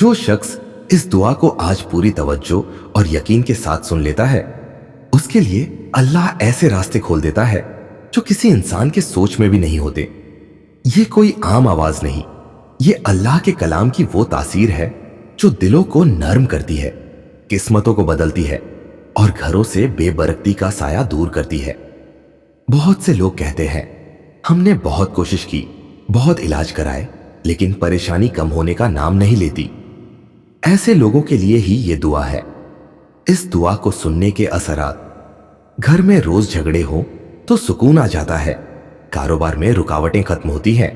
جو شخص اس دعا کو آج پوری توجہ اور یقین کے ساتھ سن لیتا ہے اس کے لیے اللہ ایسے راستے کھول دیتا ہے جو کسی انسان کے سوچ میں بھی نہیں ہوتے۔ یہ کوئی عام آواز نہیں، یہ اللہ کے کلام کی وہ تاثیر ہے جو دلوں کو نرم کرتی ہے، قسمتوں کو بدلتی ہے اور گھروں سے بے برکتی کا سایہ دور کرتی ہے۔ بہت سے لوگ کہتے ہیں ہم نے بہت کوشش کی، بہت علاج کرائے، لیکن پریشانی کم ہونے کا نام نہیں لیتی۔ ایسے لوگوں کے لیے ہی یہ دعا ہے۔ اس دعا کو سننے کے اثرات: گھر میں روز جھگڑے ہوں تو سکون آ جاتا ہے، کاروبار میں رکاوٹیں ختم ہوتی ہیں،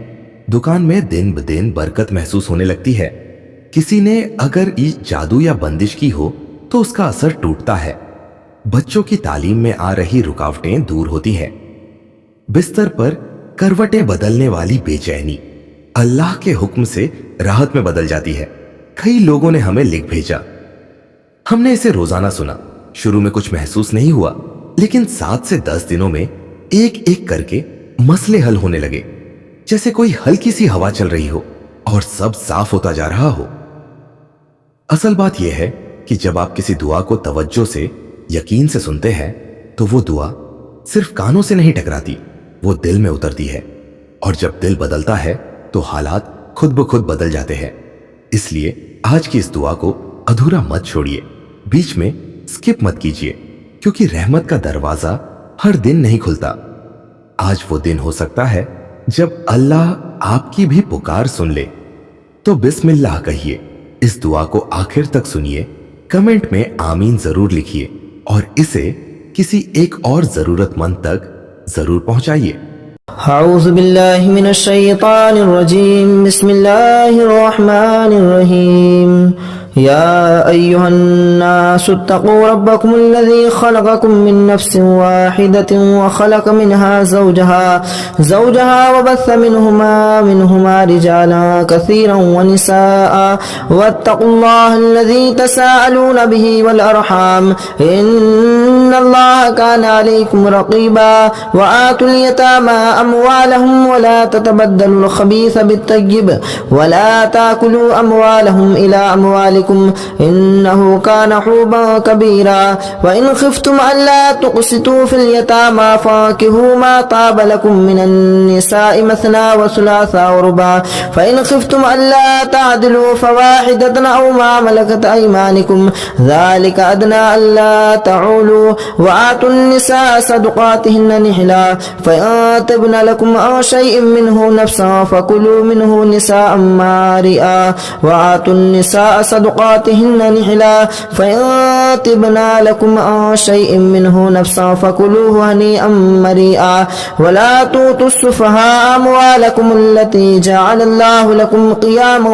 دکان میں دن بدن برکت محسوس ہونے لگتی ہے، کسی نے اگر جادو یا بندش کی ہو تو اس کا اثر ٹوٹتا ہے، بچوں کی تعلیم میں آ رہی رکاوٹیں دور ہوتی ہیں، بستر پر کروٹیں بدلنے والی بے چینی اللہ کے حکم سے راحت میں بدل جاتی ہے۔ کئی لوگوں نے ہمیں لکھ بھیجا، ہم نے اسے روزانہ سنا، شروع میں کچھ محسوس نہیں ہوا، لیکن 7 سے 10 دنوں میں ایک ایک کر کے مسئلے حل ہونے لگے، جیسے کوئی ہلکی سی ہوا چل رہی ہو اور سب صاف ہوتا جا رہا ہو۔ اصل بات یہ ہے کہ جب آپ کسی دعا کو توجہ سے، یقین سے سنتے ہیں تو وہ دعا صرف کانوں سے نہیں ٹکراتی، وہ دل میں اترتی ہے، اور جب دل بدلتا ہے تو حالات خود بخود بدل جاتے ہیں۔ اس لیے آج کی اس دعا کو ادھورا مت چھوڑیے، بیچ میں سکپ مت کیجیے، کیونکہ رحمت کا دروازہ ہر دن نہیں کھلتا۔ آج وہ دن ہو سکتا ہے جب اللہ آپ کی بھی پکار سن لے۔ تو بسم اللہ کہیے، اس دعا کو آخر تک سنیے، کمنٹ میں آمین ضرور لکھیے اور اسے کسی ایک اور ضرورت مند تک ضرور پہنچائیے۔ اعوذ باللہ من الشیطان الرجیم، بسم اللہ الرحمن الرحیم۔ يا أيها الناس اتقوا ربكم الذي خلقكم من نفس واحدة وخلق منها زوجها وبث منهما رجالا كثيرا ونساء واتقوا الله الذي تساءلون به والأرحام إن الله كان عليكم رقيبا وآتوا اليتامى أموالهم ولا تتبدلوا الخبيث بالطيب ولا تأكلوا أموالهم إلى أموالكم إنه كان حوبا كبيرا وإن خفتم ألا تقسطوا في اليتامى فانكحوا ما طاب لكم من النساء مثنى وثلاث ورباع فإن خفتم ألا تعدلوا فواحدة أو ما ملكت أيمانكم ذلك أدنى ألا تعولوا وآتوا النساء صدقاتهن نحلا فإن تبن لكم عن شيء منه نفسا فكلوا منه نساء مارئا وآتوا النساء صدقاتهن نحلا فإن تبن لكم عن شيء منه نفسا فكلوه هنيئا مريئا ولا تؤتوا السفهاء أموالكم التي جعل الله لكم قياما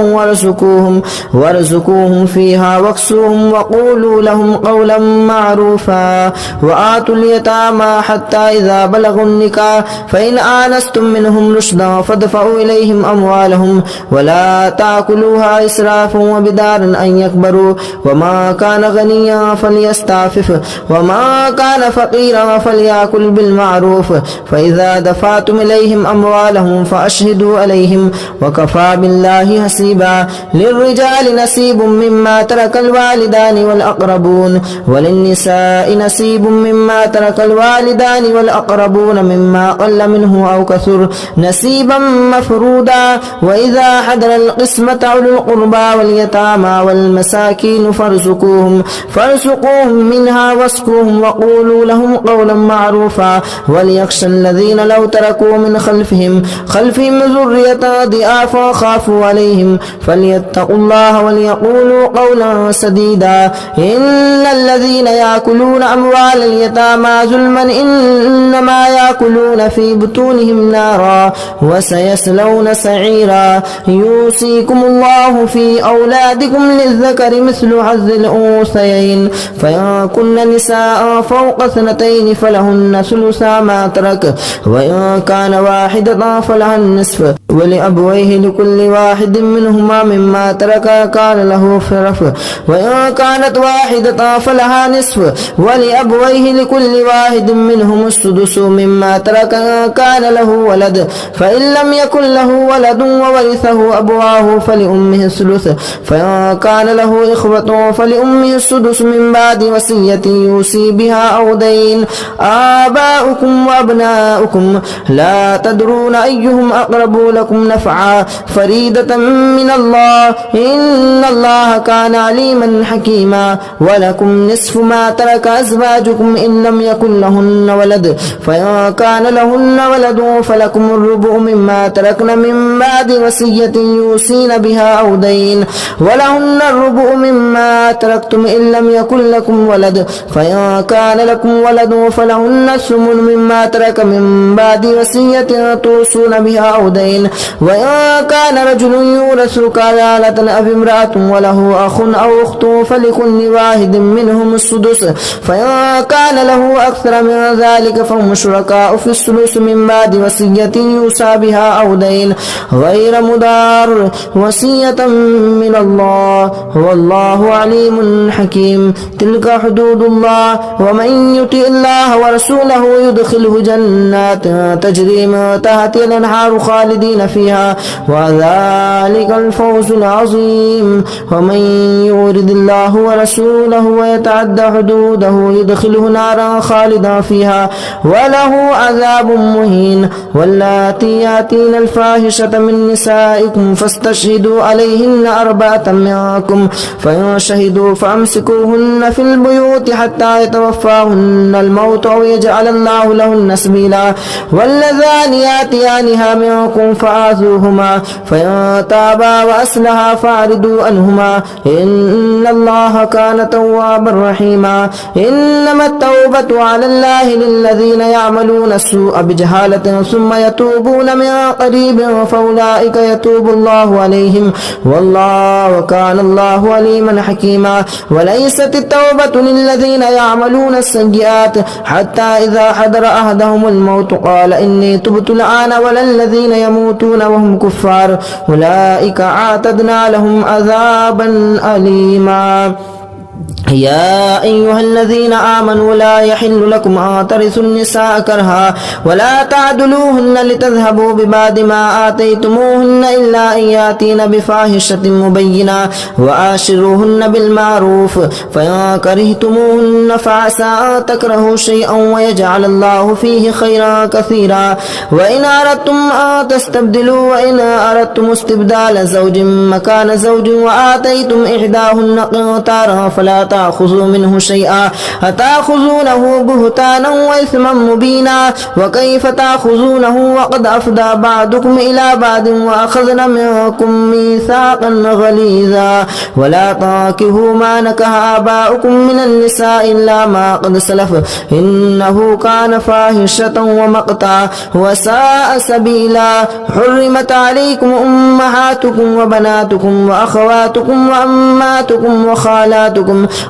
وارزقوهم فيها واكسوهم وقولوا لهم قولا معروفا وآتوا اليتامى حتى إذا بلغوا النكاح فإن آنستم منهم رشدا فادفعوا إليهم أموالهم ولا تأكلوها إسرافا وبدارا أن يكبروا وما كان غنيا فليستعفف وما كان فقيرا فليأكل بالمعروف فإذا دفعتم إليهم أموالهم فأشهدوا عليهم وكفى بالله حسيبا للرجال نصيب مما ترك الوالدان والأقربون وللنساء نصيب مما ترك الوالدان والأقربون مما قل منه أو كثر نصيبا مفروضا وإذا حضر القسمة أولو القربى واليتامى والمساكين فارزقوهم منها واسقوهم وقولوا لهم قولا معروفا وليخشى الذين لو تركوا من خلفهم ذرية ضعافا خافوا عليهم فليتقوا الله وليقولوا قولا سديدا إن الذين يأكلون أموال اليتامى ظلما إنما يأكلون في بطونهم نارا وسيصلون سعيرا يوصيكم الله في أولادكم للذكر مثل حظ الأنثيين فإن كن نساء فوق اثنتين فلهن ثلثا ما ترك وإن كان واحدة فلها النصف ولأبويه لكل واحد منهما مما ترك كان له فرف وإن كانت واحدة فلها نصف ولأبويه لكل واحد منهم السدس مما ترك كان له ولد فإن لم يكن له ولد وورثه أبواه فلأمه الثلث فإن كان له إخوة فلأمه السدس من بعد وصية يوصي بها أو دين آباؤكم وأبناؤكم لا تدرون أيهم أقرب لكم نفعا فريدة من الله إن الله كان عليما حكيما ولكم نصف ما ترك أزواجكم إن لم يكن لهن ولد فإن كان لهن ولد فلكم الربع مما تركن من بعد وصية يوصين بها أو دين ولهن الربع مما تركتم إن لم يكن لكم ولد فإن كان لكم ولد فلهن الثمن مما ترك من بعد وصية توصون بها أو دين وإن كان رجل يورث كلالة أو امرأة وله أخ أو أخت فلكل واحد منهم السدس فإن كان له أكثر من ذلك فهم شركاء في الثلث من بعد وصية يوصى بها أو دين غير مضار وصية من الله والله عليم حكيم تلك حدود الله ومن يطع الله ورسوله يدخله جنات تجري من تحتها الأنهار خالدين فيها وذلك الفوز العظيم ومن يرد الله ورسوله ويتعدى حدوده يدخله نارا خالدا فيها وله عذاب مهين واللاتي ياتين الفاحشة من نسائكم فاستشهدوا عليهن 4 منكم فإن شهدوا فأمسكوهن في البيوت حتى يتوفاهن الموت أو يجعل الله لهن سبيلا واللذان ياتيانها منكم فآذوهما فإن تابا وأصلحا فأعرضوا عنهما إن الله كان توابا رحيما إنما التوبة على الله للذين يعملون السوء بجهالة ثم يتوبون من قريب فأولئك يتوب الله عليهم والله كان الله عليما حكيما وليست التوبة للذين يعملون السيئات حتى إذا حضر أحدهم الموت قال إني تبت الآن ولا الذين يموتون وهم كفار أولئك أعتدنا لهم عذابا أليما يا أيها الذين آمنوا لا يحل لكم أن ترثوا النساء كرها ولا تعدلوهن لتذهبوا ببعض ما آتيتموهن إلا أن يأتين بفاحشة مبينة وآشروهن بالمعروف فإن كرهتموهن فعسى أن تكرهوا شيئا ويجعل الله فيه خيرا كثيرا وإن أردتم أن تستبدلوا وإن أردتم استبدال زوج مكان زوج وآتيتم إحداهن قنطارا فلا تأخذوا منه شيئا أتأخذونه بهتانا وإثما مبينا وكيف تأخذونه وقد أفضى بعضكم إلى بعض وأخذنا منكم ميثاقا غليظا ولا تنكحوا ما نكح آباؤكم من النساء إلا ما قد سلف إنه كان فاحشة ومقتا وساء سبيلا حرمت عليكم أمهاتكم وبناتكم وأخواتكم وأماتكم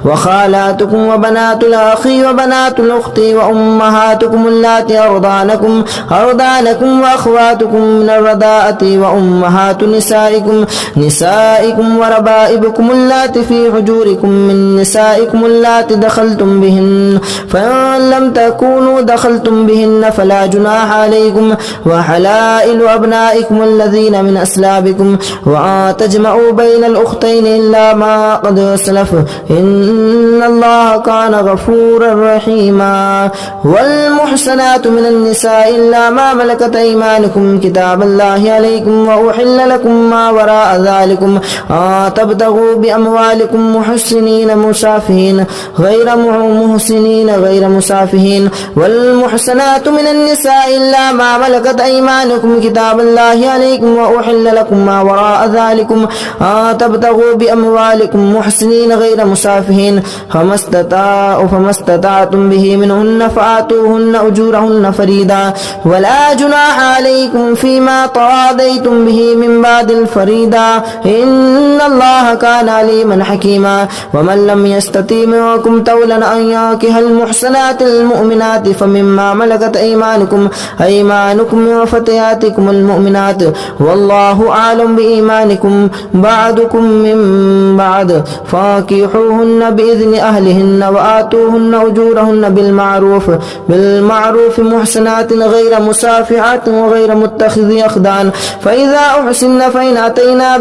وخالاتكم وبنات الأخ وبنات الأخت وأمهاتكم اللاتي أرضعنكم وأخواتكم من الرضاعة وأمهات نسائكم وربائبكم اللاتي في حجوركم من نسائكم اللاتي دخلتم بهن فإن لم تكونوا دخلتم بهن فلا جناح عليكم وحلائل أبنائكم الذين من أسلابكم وأن تجمعوا بين الأختين إلا ما قد سلف إن الله كان غفورا رحيما والمحسنات من النساء إلا ما ملكت أيمانكم كتاب الله عليكم وأحل لكم ما وراء ذلكم تبتغوا بأموالكم محسنين غير مسافهين والمحسنات من النساء إلا ما ملكت أيمانكم كتاب الله عليكم وأحل لكم ما وراء ذلكم تبتغوا بأموالكم محسنين غير مسافهين المكرهين فما استطعتم به منهن فآتوهن أجورهن فريدا ولا جناح عليكم فيما تراضيتم به من بعد الفريضة إن الله كان عليما حكيما ومن لم يستطع منكم طولا أن ينكح المحصنات المؤمنات فمما ملكت أيمانكم من فتياتكم المؤمنات والله أعلم بإيمانكم بعضكم من بعض فانكحوهن بإذن أهلهن وآتوهن أجورهن بالمعروف محسنات غير مسافحات وغير متخذي أخدان فإذا أحسن فإن أتينا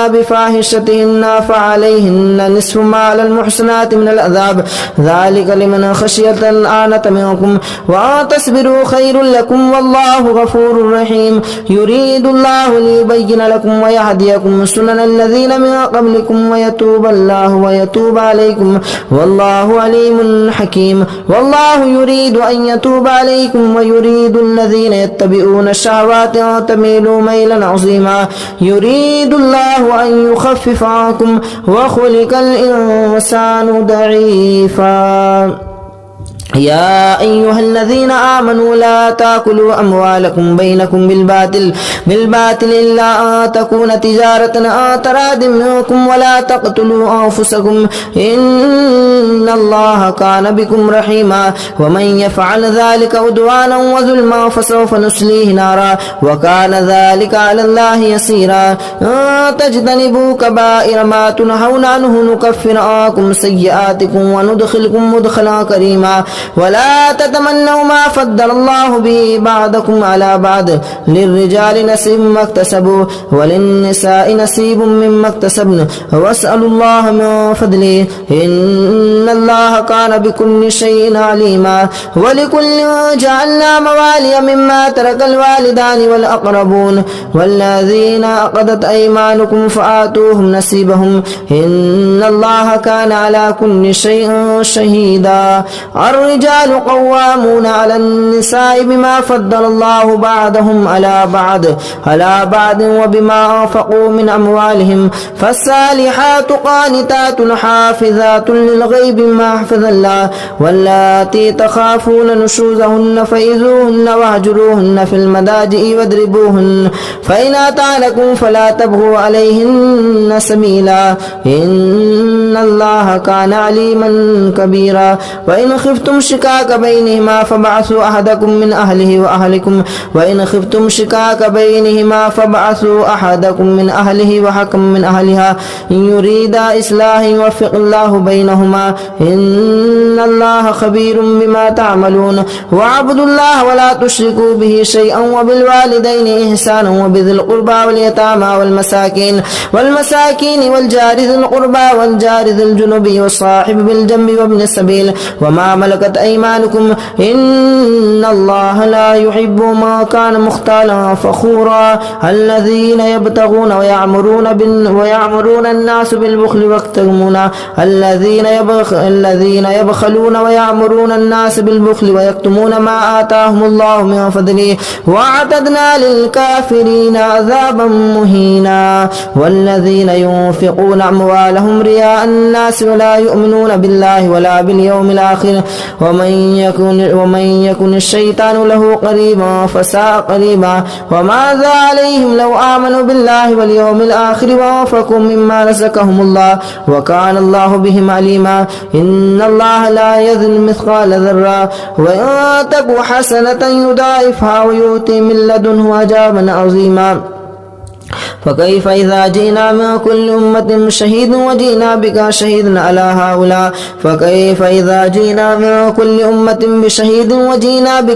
بفاحشتهن فعليهن نصف ما على المحسنات من العذاب ذلك لمن خشي الآنة منكم وأن تصبروا خير لكم والله غفور رحيم يريد الله ليبين لكم ويهديكم سنن الذين من قبلكم ويتوب عليكم والله عليم حكيم والله يريد أن يتوب عليكم ويريد الذين يتبعون الشهوات أن تميلوا ميلا عظيما يريد الله أن يخفف عنكم وخلق الإنسان ضعيفا يا أيها الذين آمنوا لا تأكلوا أموالكم بينكم بالباطل إلا أن تكون تجارة أن تراض منكم ولا تقتلوا أنفسكم إن الله كان بكم رحيما ومن يفعل ذلك عدوانا وظلما فسوف نصليه نارا وكان ذلك على الله يسيرا أن تجتنبوا كبائر ما تنهون عنه نكفر عنكم سيئاتكم وندخلكم مدخلا كريما ولا تتمنوا ما فضل الله به بعضكم على بعض للرجال نصيب مما اكتسبوا وللنساء نصيب مما اكتسبن واسألوا الله من فضله إن الله كان بكل شيء عليما ولكل جعلنا موالي مما ترك الوالدان والأقربون والذين عقدت أيمانكم فآتوهم نصيبهم إن الله كان على كل شيء شهيدا الرجال قوامون على النساء بما فضل الله بعضهم على بعض وبما أنفقوا من أموالهم فالصالحات قانتات حافظات للغيب ما حفظ الله واللاتي تخافون نشوزهن فإذوهن واهجروهن في المضاجع واضربوهن فإن أطعنكم فلا تبغوا عليهن سبيلا إن الله كان عليما كبيرا وإن خفتم شقاق بينهما فبعثوا أحدكم من أهله وحكم من أهلها إن يريدا إصلاحا يوفق الله بينهما إن الله خبير بما تعملون واعبدوا الله ولا تشركوا به شيئا وبالوالدين إحسانا وبذي القربى واليتامى والمساكين والجار ذي القربى والجار ذي الجنب والصاحب بالجنب وابن السبيل وما ملكت أيمانكم إن الله لا يحب ما كان مختالا فخورا الذين يبتغون ويعمرون الناس بالبخل ويكتمون الذين يبخلون ويعمرون الناس بالبخل ويكتمون ما آتاهم الله من فضله وأعتدنا للكافرين عذابا مهينا والذين ينفقون أموالهم رياء الناس ولا يؤمنون بالله ولا باليوم الآخر ومن يكن الشيطان له قريبا فساء قريبا وماذا عليهم لو آمنوا بالله واليوم الآخر وأنفقوا مما رزقهم الله وكان الله بهم عليما إن الله لا يظلم مثقال ذرة وإن تك حسنة يضاعفها ويؤتي من لدنه أجرا عظيما فكيف إذا جئنا من كل أمة شهيد وجئنا بك شهيدا على هؤلاء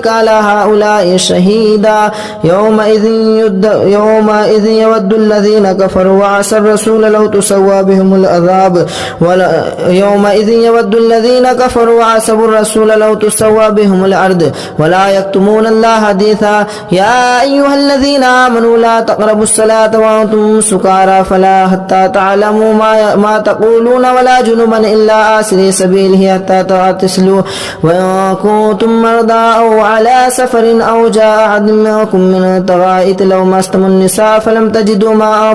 على هؤلاء شهيدا يومئذ يود الذين كفروا وعصوا الرسول لو تسوى بهم الأرض ولا يكتمون الله حديثا يا أيها الذين آمنوا لا تقربوا الصلاة كنتم سكارى فلا حتى تعلموا ما تقولون ولا جنبا إلا آسري سبيله حتى تغتسلوا وإن كنتم مرضى أو على سفر أو جاء أحد منكم من الغائط لو مستم النساء فلم تجدوا ماء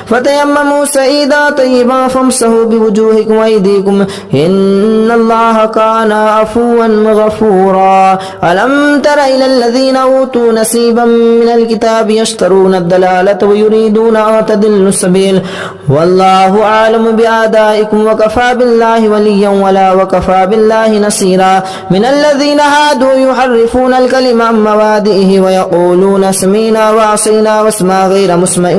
فتيمموا سعيدا طيبا فامسحوا بوجوهكم وأيديكم إن الله كان عفوا غفورا ألم تر إلى الذين أوتوا نصيبا من الكتاب يشترون الضلالة ويريدون أن تضلوا السبيل والله أعلم بأعدائكم وكفى بالله وليا ولا وكفى بالله نصيرا من الذين هادوا يحرفون الكلم عن مواضعه ويقولون سمعنا وعصينا واسمع غير مسمع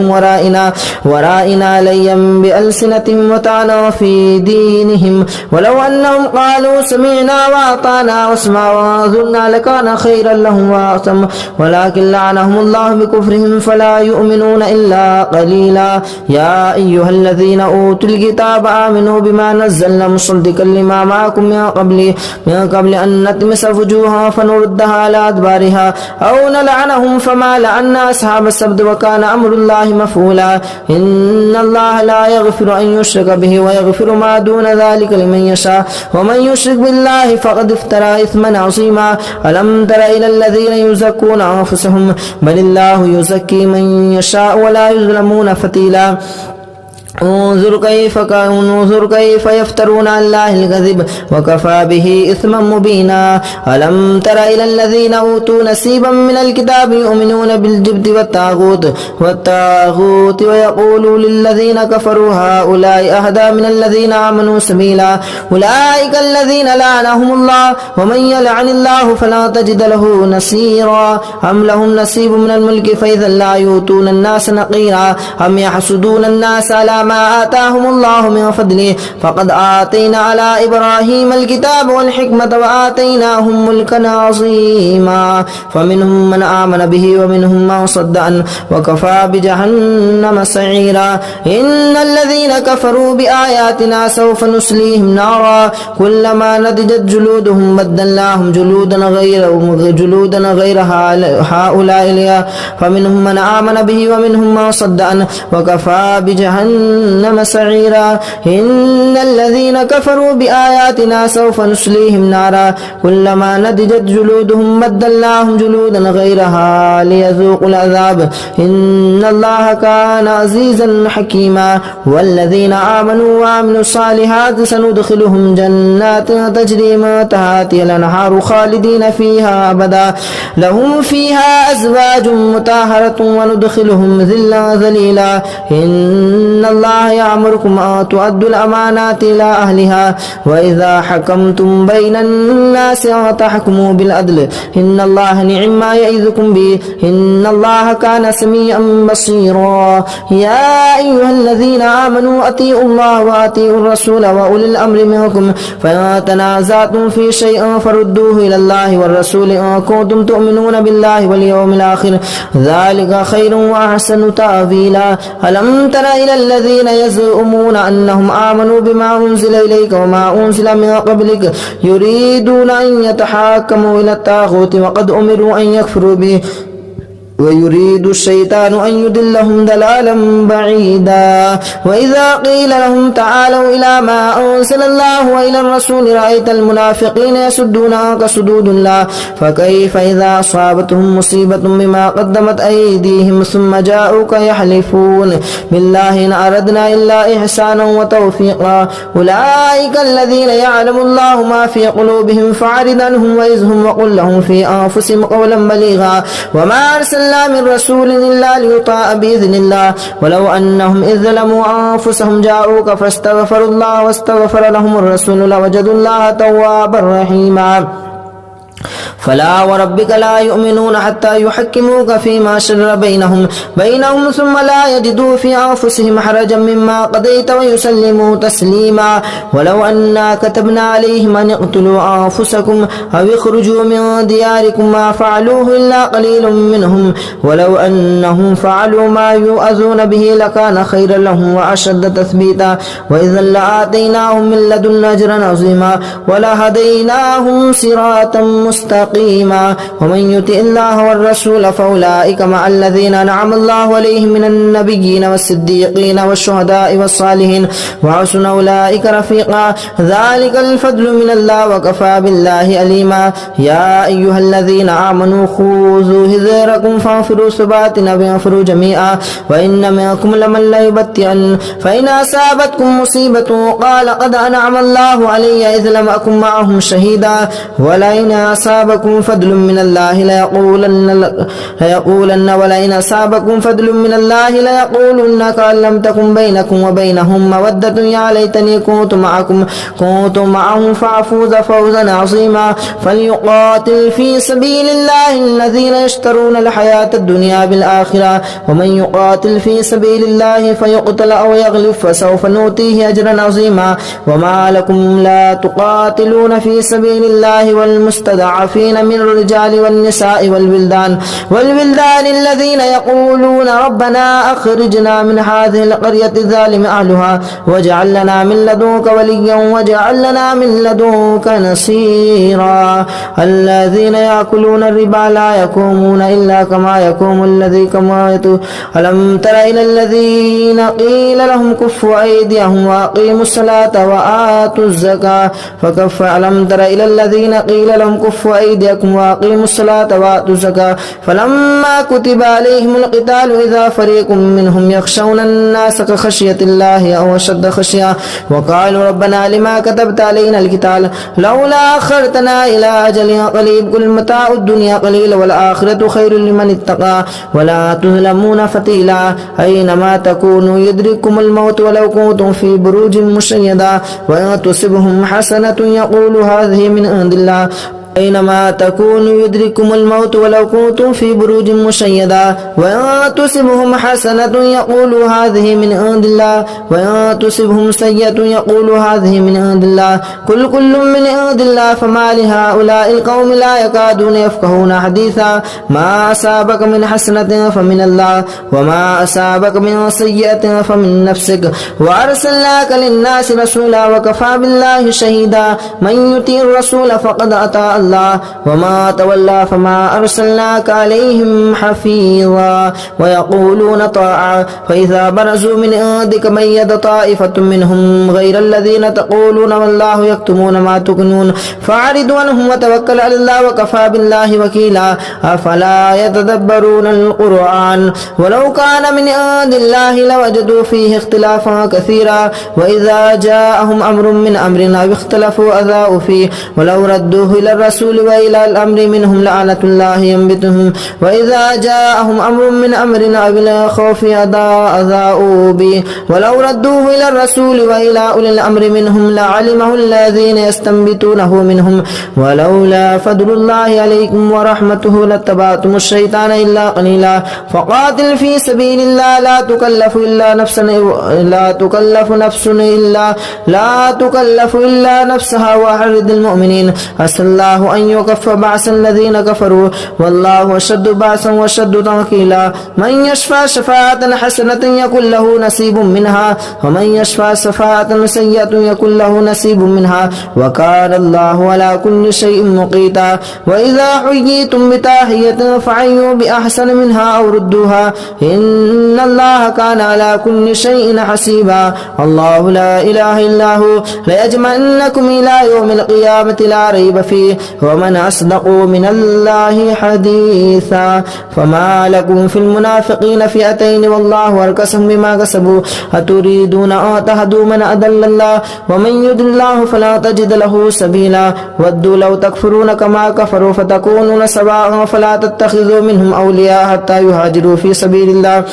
ورائنا ليا بألسنتهم وطعنا في دينهم ولو أنهم قالوا سمعنا وأطعنا واسمع وانظرنا لكان خيرا لهم وأعظم ولكن لعنهم الله بكفرهم فلا يؤمنون إلا قليلا يا أيها الذين أوتوا الكتاب آمنوا بما نزلنا مصدقا لما معكم من قبل أن نطمس وجوها فنردها على أدبارها أو نلعنهم فما لعنا أصحاب السبت وكان أمر الله مفعولا إن الله لا يغفر أن يشرك به ويغفر ما دون ذلك لمن يشاء ومن يشرك بالله فقد افترى إثما عظيما ألم تر إلى الذين يزكون أنفسهم بل الله يزكي من يشاء ولا يظلمون فتيلا انظر كيف يفترون على الله الكذب وكفى به إثما مبينا ألم تر إلى الذين أوتوا نصيبا من الكتاب يؤمنون بالجبت والطاغوت ويقولوا للذين كفروا هؤلاء أهدى من الذين آمنوا سبيلا أولئك الذين لعنهم الله ومن يلعن الله فلا تجد له نصيرا أم لهم نصيب من الملك فإذا لا يؤتون الناس نقيرا أم يحسدون الناس على ما آتاهم الله من فضله فقد آتينا على إبراهيم الكتاب والحكمة وآتيناهم ملكا عظيما فمنهم من آمن به ومنهم من صد عنه وكفى بجهنم سعيرا إن الذين كفروا بآياتنا سوف نسليهم نارا كلما نضجت جلودهم بدلناهم جلودا غيرها هؤلاء فمنهم من آمن به ومنهم من صد عنه وكفى بجهنم سعيرا إن الذين كفروا بآياتنا سوف نسليهم نارا كلما نضجت جلودهم بدلناهم جلودا غيرها ليذوقوا العذاب إن الله كان عزيزا حكيما والذين آمنوا وعملوا الصالحات سندخلهم جنات تجري من تحتها الأنهار خالدين فيها أبدا لهم فيها أزواج مطهرة وندخلهم ذلا ذليلا إن الله يأمركم أن تؤدوا الأمانات إلى أهلها وإذا حكمتم بين الناس أن تحكموا بالعدل إن الله نعم ما يعظكم به إن الله كان سميعا بصيرا يا أيها الذين آمنوا أطيعوا الله وأطيعوا الرسول وأولي الأمر منكم فإن تنازعتم في شيء فردوه إلى الله والرسول إن كنتم تؤمنون بالله واليوم الآخر ذلك خير وأحسن تأويلا ألم تر إلى الذين يزعمون أنهم آمنوا بما أنزل إليك وما أنزل من قبلك يريدون أن يتحاكموا إلى الطاغوت وقد أمروا أن يكفروا به ويريد الشيطان أن يضلهم ضلالا بعيدا وإذا قيل لهم تعالوا إلى ما أنزل الله وإلى الرسول رأيت المنافقين يصدون عنك صدود الله فكيف إذا أصابتهم مصيبة بما قدمت أيديهم ثم جاءوك يحلفون بالله إن أردنا إلا إحسانا وتوفيقا أولئك الذين يعلم الله ما في قلوبهم فاعرض عنهم وإذهم وقل لهم في أنفسهم قولا بليغا وما أرسلنا من رسول إلا ليطاع بإذن الله ولو أنهم إذ ظلموا أنفسهم جاءوك فاستغفروا الله واستغفر لهم الرسول لوجدوا الله توابا رحيما فلا وربك لا يؤمنون حتى يحكموك فيما شجر بينهم ثم لا يجدوا في أنفسهم حرجا مما قضيت ويسلموا تسليما ولو أنا كتبنا عليهم أن اقتلوا أنفسكم أو اخرجوا من دياركم ما فعلوه إلا قليل منهم ولو أنهم فعلوا ما يؤذون به لكان خيرا لهم وأشد تثبيتا وإذا لآتيناهم من لدنا أجرا عظيما ولهديناهم صراطا مستقيما ومن يطع الله والرسول فأولئك مع الذين أنعم الله عليهم من النبيين والصديقين والشهداء والصالحين وحسن أولئك رفيقا ذلك الفضل من الله وكفى بالله عليما يا أيها الذين آمنوا خذوا حذركم فانفروا ثبات أو انفروا جميعا وإن منكم لمن ليبطئن فإن أصابتكم مصيبة قال قد أنعم الله علي إذ لم أكن معهم شهيدا ولئن أصابكم فضل من الله ليقولن ولئن أصابكم فضل من الله ليقولن كأن لم تكن بينكم وبينهم مودة يا ليتني كنت معهم فأفوز فوزا عظيما فليقاتل في سبيل الله الذين يشترون الحياة الدنيا بالآخرة ومن يقاتل في سبيل الله فيقتل أو يغلب فسوف نؤتيه أجرا عظيما وما لكم لا تقاتلون في سبيل الله والمستضعفين من الرجال والنساء والولدان الذين يقولون ربنا أخرجنا من هذه القرية الظالم أهلها واجعل لنا من لدنك وليا واجعل لنا من لدنك نصيرا الذين يأكلون الربا لا يقومون إلا كما يقوم الذي ألم تر إلى الذين قيل لهم كفوا أيديهم وأقيموا الصلاة وآتوا الزكاة ألم تر إلى الذين قيل لهم كفوا أيديكم وأقيموا الصلاة وآتوا الزكاة فلما كتب عليهم القتال إذا فريق منهم يخشون الناس كخشية الله أو أشد خشية وقالوا ربنا لما كتبت علينا القتال لولا أخرتنا إلى أجل قريب قل متاع الدنيا قليل والآخرة خير لمن اتقى ولا تظلمون فتيلا أينما تكونوا يدرككم الموت ولو كنتم في بروج مشيدة وإن تصبهم حسنة يقول هذه من عند الله أينما تكونوا يدرككم الموت ولو كنتم في بروج مشيدة وإن تصبهم حسنة يقولوا هذه من عند الله وإن تصبهم سيئة يقولوا هذه من عند الله كل من عند الله فما لهؤلاء القوم لا يكادون يفقهون حديثا ما أصابك من حسنة فمن الله وما أصابك من سيئة فمن نفسك وأرسلناك للناس رسولا وكفى بالله شهيدا من يطيع الرسول فقد أطاع الله وما تولى فما أرسلناك عليهم حفيظا ويقولون طاعة فإذا برزوا من عندك ميت طائفة منهم غير الذين تقولون والله يكتمون ما تكنون فأعرض عنهم وتوكل على الله وكفى بالله وكيلا أفلا يتدبرون القرآن ولو كان من عند الله لوجدوا فيه اختلافا كثيرا وإذا جاءهم أمر من أمرنا اختلفوا أذاؤوا فيه ولو ردوه إلى الرسول وإلى الأمر منهم لعنة الله ينبتهم وإذا جاءهم أمر من أمرنا بلا خوف أذاؤوا به ولو ردوه إلى الرسول وإلى أولي الأمر منهم لعلمه الذين يستنبتونه منهم ولولا فضل الله عليكم ورحمته لاتبعتم الشيطان إلا قليلا فقاتل في سبيل الله لا تكلف إلا نفسها وحرد المؤمنين عسى الله أن يكف بعث الذين كفروا والله أشد بعثا وأشد تنكيلا من يشفع شفاعة حسنة يكن له نصيب منها ومن يشفع شفاعة سيئة يكن له نصيب منها وكان الله على كل شيء مقيتا وإذا حييتم بتحية فحيوا بأحسن منها أو ردوها إن الله كان على كل شيء حسيبا الله لا إله إلا هو ليجمعنكم إلى يوم القيامة لا ريب فيه ومن أصدق من الله حديثا فما لكم في المنافقين فئتين والله أركسهم بما كسبوا أتريدون أن تهدوا من أضل الله ومن يضلل الله فلا تجد له سبيلا ودوا لو تكفرون كما كفروا فتكونون سواء فلا تتخذوا منهم أولياء حتى يهاجروا في سبيل الله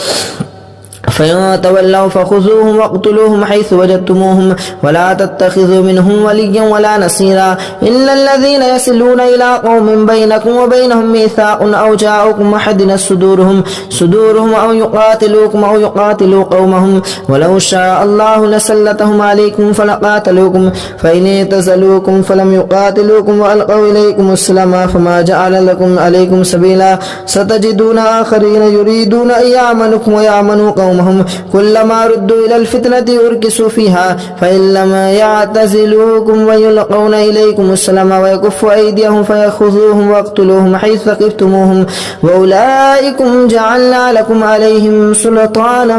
فإن تولوا فخذوهم واقتلوهم حيث وجدتموهم ولا تتخذوا منهم وليا ولا نصيرا إلا الذين يصلون إلى قوم بينكم وبينهم ميثاق أو جاءوكم وحدثت صدورهم أو يقاتلوكم أو يقاتلوا قومهم ولو شاء الله لسلطهم عليكم فلقاتلوكم فإن اعتزلوكم فلم يقاتلوكم وألقوا إليكم السلام فما جعل لكم عليكم سبيلا ستجدون آخرين يريدون أن يأمنكم ويأمنوا قوم قومهم كلما ردوا إلى الفتنة أركسوا فيها فإن لم يعتزلوكم ويلقون إليكم السلام ويكفوا أيديهم فيأخذوهم واقتلوهم حيث ثقفتموهم وأولئكم جعلنا لكم عليهم سلطانا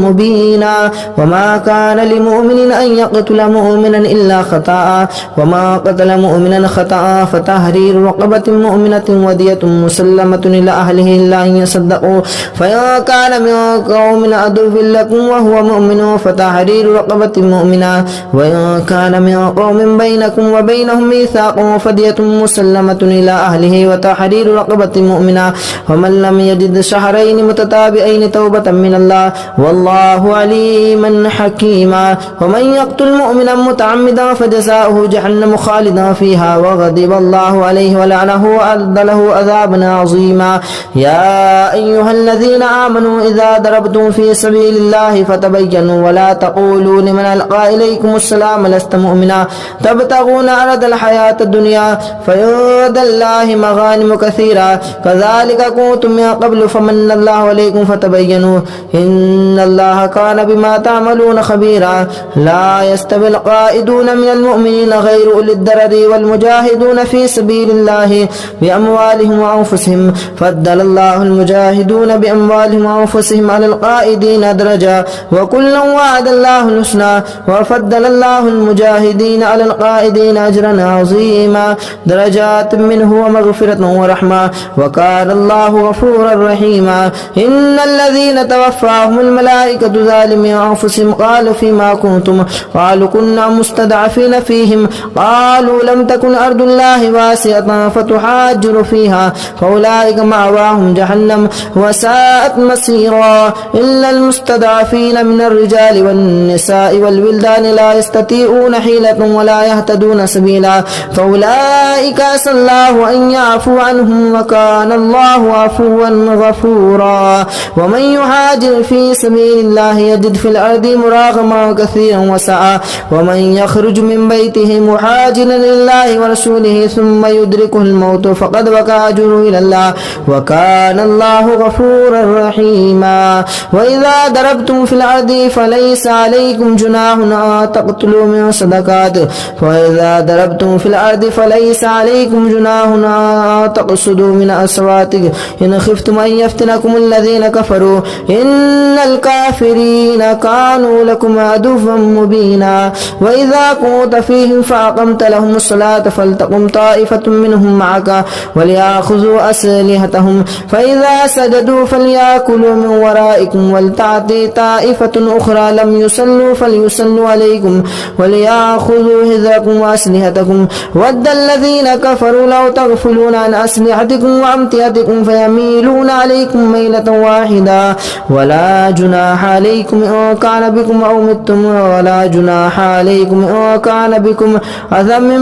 مبينا وما كان لمؤمن أن يقتل مؤمنا إلا خطأ وما قتل مؤمنا خطأ فتحرير رقبة مؤمنة ودية مسلمة إلى أهله إلا أن يصدقوا فإن كان من قوم عدو لكم وهو مؤمن فتحرير رقبة مؤمنة وإن كان من قوم بينكم وبينهم ميثاق فدية مسلمة إلى أهله وتحرير رقبة مؤمنة ومن لم يجد شهرين متتابعين توبة من الله والله عليما حكيما ومن يقتل مؤمنا متعمدا فجزاؤه جهنم خالدا فيها وغضب الله عليه ولعنه وأعد له عذابا عظيما يا أيها الذين آمنوا إذا ضربتم في سبيل الله فتبينوا ولا تقولوا لمن ألقى إليكم السلام لست مؤمنا تبتغون عرض الحياة الدنيا فعند الله مغانم كثيرة كذلك كنتم من قبل فمن الله عليكم فتبينوا إن الله كان بما تعملون خبيرا لا يستوي القائدون من المؤمنين غير أولي الضرر والمجاهدون في سبيل الله بأموالهم وأنفسهم فضل الله المجاهدون بأموالهم وأنفسهم على القائدين درجة وكلا وعد الله الحسنى وفضل الله المجاهدين على القائدين أجرا عظيما درجات منه ومغفرة ورحمة وكان الله غفورا رحيما إن الذين توفاهم الملائكة ظالمي أنفسهم قالوا فيما كنتم قالوا كنا مستضعفين فيهم قالوا لم تكن أرض الله واسعة فتحاجر فيها فأولئك مأواهم جهنم وساءت مصيرا إلا المستضعفين من الرجال والنساء والولدان لا يستطيعون حيلة ولا يهتدون سبيلا فأولئك عسى الله أن يعفو عنهم وكان الله عفوا غفورا ومن يهاجر في سبيل الله يجد في الأرض مراغما كثيرا وسعا ومن يخرج من بيته مهاجرا لله ورسوله ثم يدركه الموت فقد وقع أجره إلى الله وكان الله غفورا رحيما وإذا ضربتم في الأرض فليس عليكم جناح أن تقتلوا من صدقات وإذا ضربتم في الأرض فليس عليكم جناح أن تقصدوا من أصواتكم إن خفتم أن يفتنكم الذين كفروا إن الكافرين كانوا لكم عدوا مبينا وإذا كنت فيهم فأقمت لهم الصلاة فلتقم طائفة منهم معك وليأخذوا أسلحتهم فإذا سجدوا فليأكلوا من ورائكم ولتأتي طائفة أخرى لم يصلوا فليصلوا عليكم وليأخذوا حذركم وأسلحتكم ود الذين كفروا لو تغفلون عن أسلحتكم وأمتعتكم فيميلون عليكم ميلة واحدة ولا جناح عليكم إن كان بكم أو متم ولا جناح عليكم إن كان بكم أذى من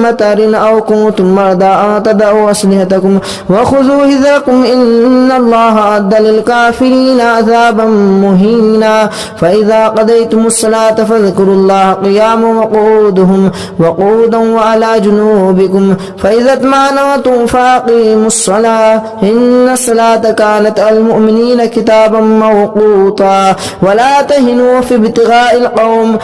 مطر أو كنتم مرضى أن تضعوا أسلحتكم وخذوا حذركم إن الله أعد للكافرين عذابا مهينا فإذا قضيتم الصلاة فاذكروا الله قياما وقعودا وعلى جنوبكم فإذا اطمأننتم فأقيموا الصلاة إن الصلاة كانت على المؤمنين كتابا موقوتا ولا تهنوا في ابتغاء القوم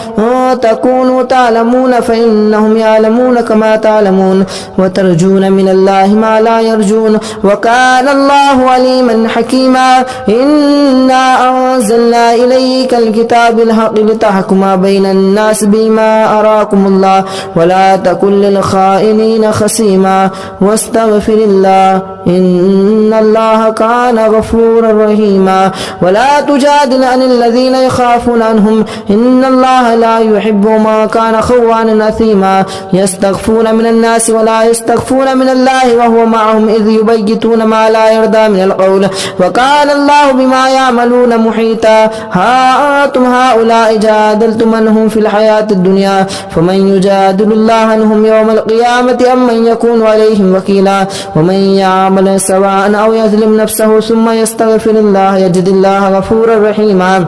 تكونوا تعلمون فإنهم يعلمون كما تعلمون وترجون من الله ما لا يرجون وكان الله عليما حكيما إنا أنزلنا إليك الكتاب الحق لتحكم بين الناس بما أراكم الله ولا تكن للخائنين خصيما واستغفر الله إن الله كان غفورا رحيما ولا تجادل عن الذين يخافون عنهم إن الله لا يحب ما كان خوانا أثيما يستخفون من الناس ولا يستخفون من الله وهو معهم إذ يبيتون ما لا يرضى من القول وكان الله بما يعملون محيطا ها أنتم هؤلاء جادلتم عنهم في الحياة الدنيا فمن يجادل الله عنهم يوم القيامة أم من يكون عليهم وكيلا ومن يعمل سواء أو يظلم نفسه ثم يستغفر الله يجد الله غفورا رحيما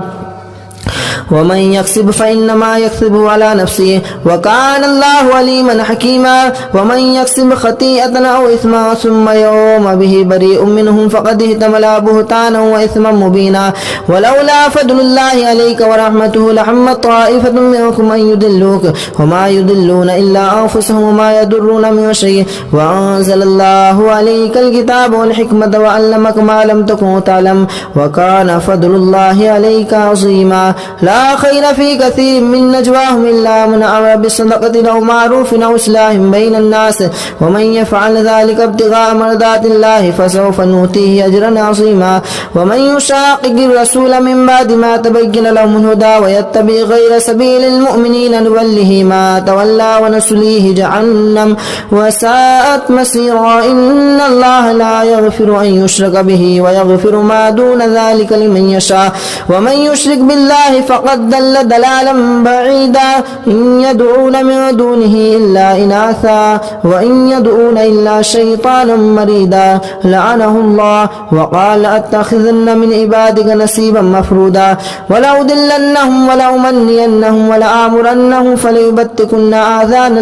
ومن يكسب فإنما يكسبه على نفسه وكان الله عليما حكيما ومن يكسب خطيئة أو إثما ثم يقوم به بريء منهم فقد احتمل بهتانا وإثما مبينا ولولا فضل الله عليك ورحمته لحمت طائفة منكم أن يضلوك وما يضلون إلا أنفسهم وما يضرون من شيء وأنزل الله عليك الكتاب والحكمة وعلمك ما لم تكن تعلم وكان فضل الله عليك عظيما لا خير في كثير من نجواهم إلا من أمر بالصدقة أو معروف أو إصلاح بين الناس ومن يفعل ذلك ابتغاء مرضات الله فسوف نؤتيه أجرا عظيما ومن يشاقق الرسول من بعد ما تبين له الهدى ويتبع غير سبيل المؤمنين نوله ما تولى ونصليه جهنم وساءت مسيرا إن الله لا يغفر أن يشرك به ويغفر ما دون ذلك لمن يشاء ومن يشرك بالله فقد ضل ضلالا بعيدا إن يدعون من دونه إلا إناثا وإن يدعون إلا شيطانا مريدا لعنه الله وقال لأتخذن من عبادك نصيبا مفرودا ولأضلنهم ولأمنينهم ولآمرنهم فليبتكن آذان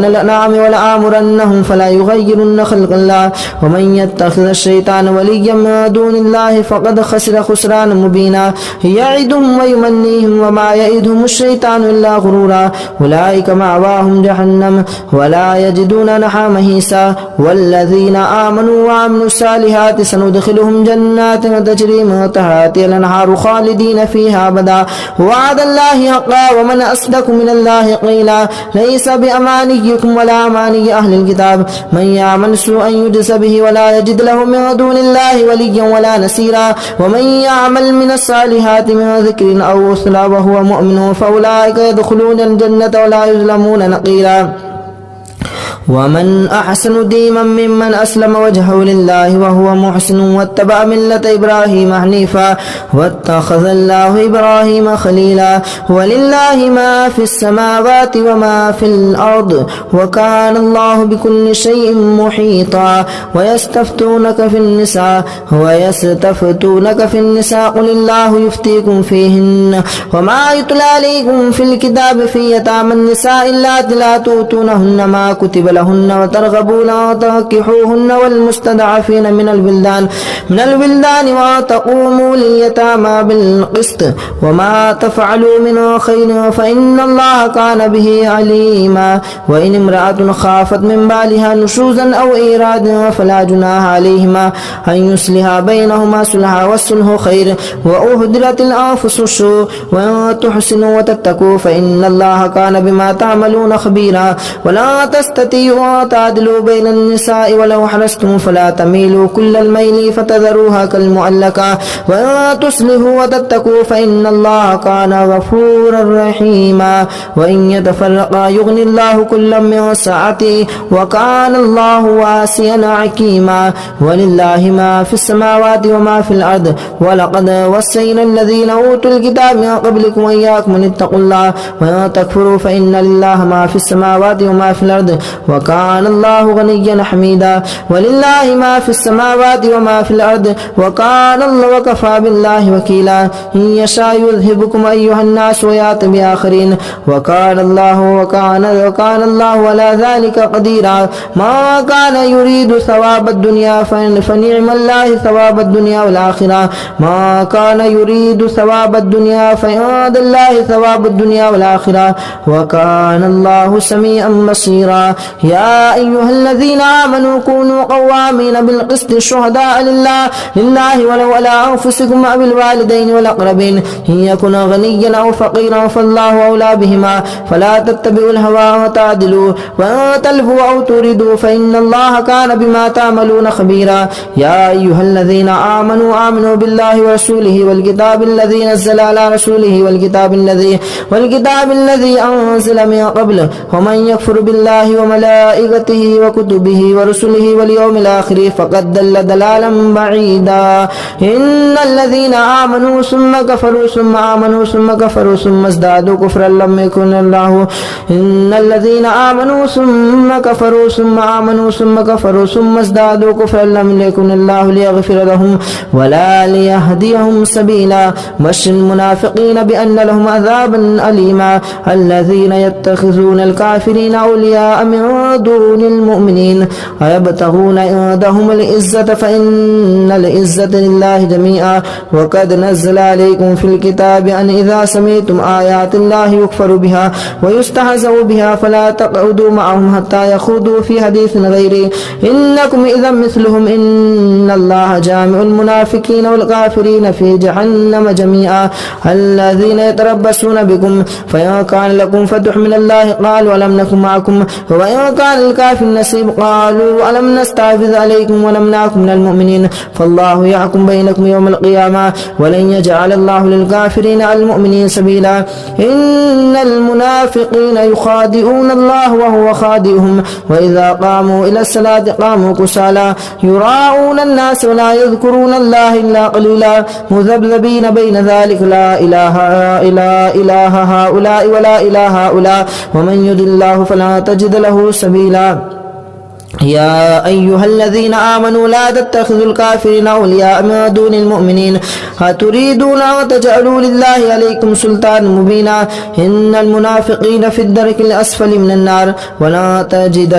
الأنعام ولآمرنهم فلا يغيرن خلق الله ومن يتخذ الشيطان وليا من دون الله فقد خسر خسرانا مبينا يعدهم ويمنيهم وما يعدهم الشيطان إلا غرورا أولئك مأواهم جهنم ولا يجدون عنها محيصا والذين آمنوا وعملوا الصالحات سندخلهم جنات تجري من تحتها الأنهار خالدين فيها أبدا وعد الله حقا ومن أصدق من الله قيلا ليس بأمانيكم ولا أماني أهل الكتاب من يعمل سوءا يجز به ولا يجد له من دون الله وليا ولا نصيرا ومن يعمل من الصالحات من ذكر أو أنثى وهو مؤمن فأولئك يدخلون الجنة ولا يظلمون نقيرا ومن أحسن دينا ممن أسلم وجهه لله وهو محسن واتبع ملة إبراهيم حنيفا واتخذ الله إبراهيم خليلا ولله ما في السماوات وما في الأرض وكان الله بكل شيء محيطا ويستفتونك في النساء قل الله يفتيكم فيهن وما يتلى عليكم في الكتاب في يتامى النساء اللاتي لا تؤتونهن ما كتب لهن وترغبون وتنكحوهن والمستضعفين من الولدان وتقوموا لليتامى بالقسط وما تفعلوا من خير فإن الله كان به عليما وإن امرأة خافت من بالها نشوزا أو إيرادا فلا جناح عليهما أن يصلحا بينهما صلحا والصلح خير وأهدرت الأنفس الشح وأن تحسنوا وتتقوا فإن الله كان بما تعملون خبيرا ولا تستطيعوا تعدلوا بين النساء ولو حرصتم فلا تميلوا كل الميل فتذروها كالمعلقة وأن تصلحوا وتتقوا فإن الله كان غفورا رحيما وإن يتفرقا يغني الله كلا من سعته وكان الله واسعا حكيما ولله ما في السماوات وما في الأرض ولقد وصينا الذين أوتوا الكتاب من قبلكم وإياكم أن اتقوا الله وأن تكفروا فإن لله ما في السماوات وما في الأرض وكان الله غنيا حميدا ولله ما في السماوات وما في الأرض وكان الله وكفى بالله وكيلا إن يشاء يذهبكم أيها الناس ويأتي بآخرين وكان الله على ذلك قديرا ما كان يريد ثواب الدنيا فنعم الله ثواب الدنيا والآخرة ما كان يريد ثواب الدنيا فعند الله ثواب الدنيا والآخرة وكان الله سميعا بصيرا يا أيها الذين آمنوا كونوا قوامين بالقسط شهداء لله ولو على أنفسكم أو الوالدين والأقربين إن يكن غنيا أو فقيرا فالله أولى بهما فلا تتبعوا الهوى وتعدلوا وأن تلفوا أو تردوا فإن الله كان بما تعملون خبيرا يا أيها الذين آمنوا بالله ورسوله والكتاب الذي نزل على رسوله والكتاب الذي أنزل من قبل ومن يكفر بالله وملائكته وملائكته وكتبه ورسله واليوم الآخر فقد دل ضلالا بعيدا. إن الذين آمنوا ثم كفروا ثم آمنوا ثم كفروا ثم ازدادوا كفرا لم يكن الله إن الذين آمنوا ثم كفروا ثم آمنوا ثم كفروا ثم ازدادوا كفرا لم يكن الله ليغفر لهم ولا ليهديهم سبيلا. بشر المنافقين بأن لهم عذابا أليما. الذين يتخذون الكافرين أولياء من دون المؤمنين أيبتغون عندهم العزة فإن العزة لله جميعا. وقد نزل عليكم في الكتاب أن إذا سمعتم آيات الله يكفر بها ويستهزأ بها فلا تقعدوا معهم حتى يخوضوا في حديث غيره إنكم إذا مثلهم إن الله جامع المنافقين والكافرين في جهنم جميعا. الذين يتربصون بكم فإن كان لكم فتح من الله قالوا ألم نكن معكم وإن كان الكافر نصيب قالوا ألم نستحوذ عليكم ولمنعكم من المؤمنين فالله يحكم بينكم يوم القيامة ولن يجعل الله للكافرين على المؤمنين سبيلا. إن المنافقين يخادعون الله وهو خادعهم وإذا قاموا إلى الصلاة قاموا كسالى يراءون الناس ولا يذكرون الله إلا قليلا مذبذبين بين ذلك لا إله إلا هؤلاء ولا إله هؤلاء ومن يضل الله فلا تجد له سبيلا. يا أيها الذين آمنوا لا تتخذوا الكافرين أولياء من دون المؤمنين أتريدون أن تجعلوا لله عليكم سلطانا مبينا. إن المنافقين في الدرك الأسفل من النار ولا تجد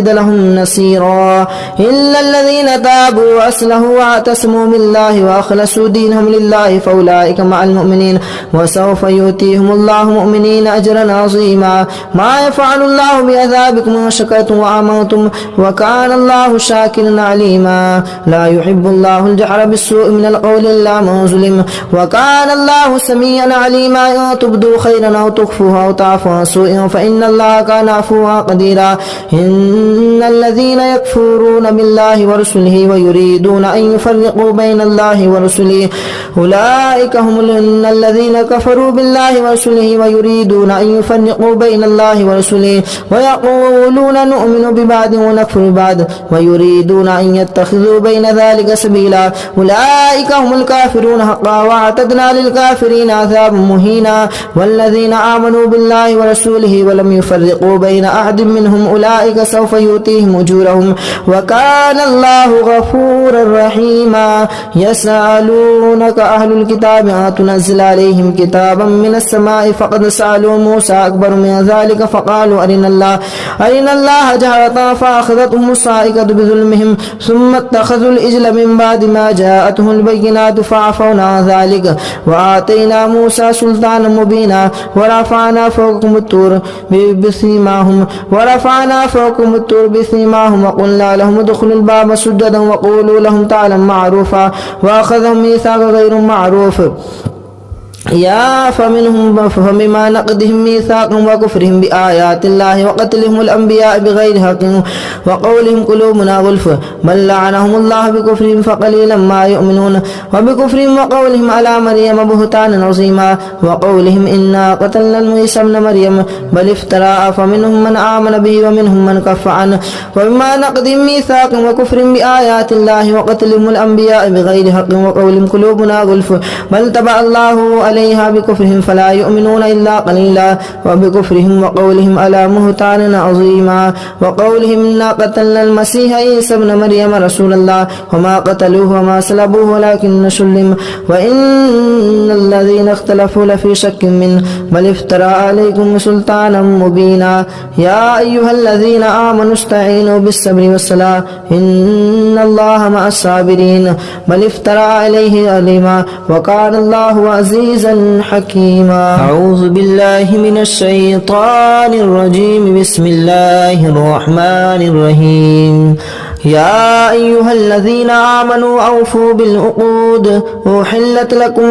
لهم نصيرا إلا الذين تابوا وأصلحوا واعتصموا بالله وأخلصوا دينهم لله فأولئك مع المؤمنين وسوف يؤتيهم الله مؤمنين أجرا عظيما. ما يفعل الله بعذابكم إن شكرتم وآمنتم وكان الله شاكرا عليما. لا يحب الله الجهر بالسوء من القول إلا من ظلم وكان الله سميعا عليما. إن تبدوا خيرا أو تخفوه أو تعفوا عن سوء فإن الله كان عفوا قديرا. إن الذين يكفرون بالله ورسله ويريدون أن يفرقوا بين الله ورسله أولئك هم الذين كفروا بالله ورسله ويريدون أن يفرقوا بين الله ورسله ويقولون نؤمن ببعض ونكفر ببعض ويريدون أن يتخذوا بين ذلك سبيلا. أولئك هم الكافرون حقا واعتدنا للكافرين عذابا مهينا. والذين آمنوا بالله ورسوله ولم يفرقوا بين أحد منهم أولئك سوف يؤتيهم أجورهم وكان الله غفورا رحيما. يسألونك أهل الكتاب أن تنزل عليهم كتابا من السماء فقد سألوا موسى أكبر من ذلك فقالوا أرنا الله جهرة فأخذتهم الصاعقة بظلمهم ثم اتخذوا الإجل من بعد ما جاءتهم البينات فعفونا عن ذلك وآتينا موسى سلطانا مبينا. ورفعنا فوقكم الطور بسيماهم وقلنا لهم ادخلوا الباب سجدا وقولوا لهم تعالى معروفا وأخذهم ميثاق غير معروف. فمما نقضهم ميثاقهم وكفرهم بآيات الله وقتلهم الأنبياء بغير حق وقولهم قلوبنا غلف بل لعنهم الله بكفرهم فقليلا ما يؤمنون وبكفرهم وقولهم على مريم بهتانا عظيما وقولهم إنا قتلنا المسيح ابن مريم بل افترى فمنهم من آمن به ومنهم من كف عنه. وبما نقضهم ميثاقهم وكفرهم بآيات الله وقتلهم الأنبياء بغير حق وقولهم قلوبنا غلف بل تبع الله عليها بكفرهم فلا يؤمنون إلا قليلا وبكفرهم وقولهم على مهتان عظيما وقولهم إنا قتلنا المسيح عيسى ابن مريم رسول الله وما قتلوه وما صلبوه ولكن سلم وإن الذين اختلفوا لفي شك منه بل افترى عليكم سلطانا مبينا. يا أيها الذين آمنوا استعينوا بالصبر والصلاة إن الله مع الصابرين بل افترى عليه عليما وكان الله عزيزا حكيما. أعوذ بالله من الشيطان الرجيم. بسم الله الرحمن الرحيم. يا أيها الذين آمنوا أوفوا بالعقود أحلت لكم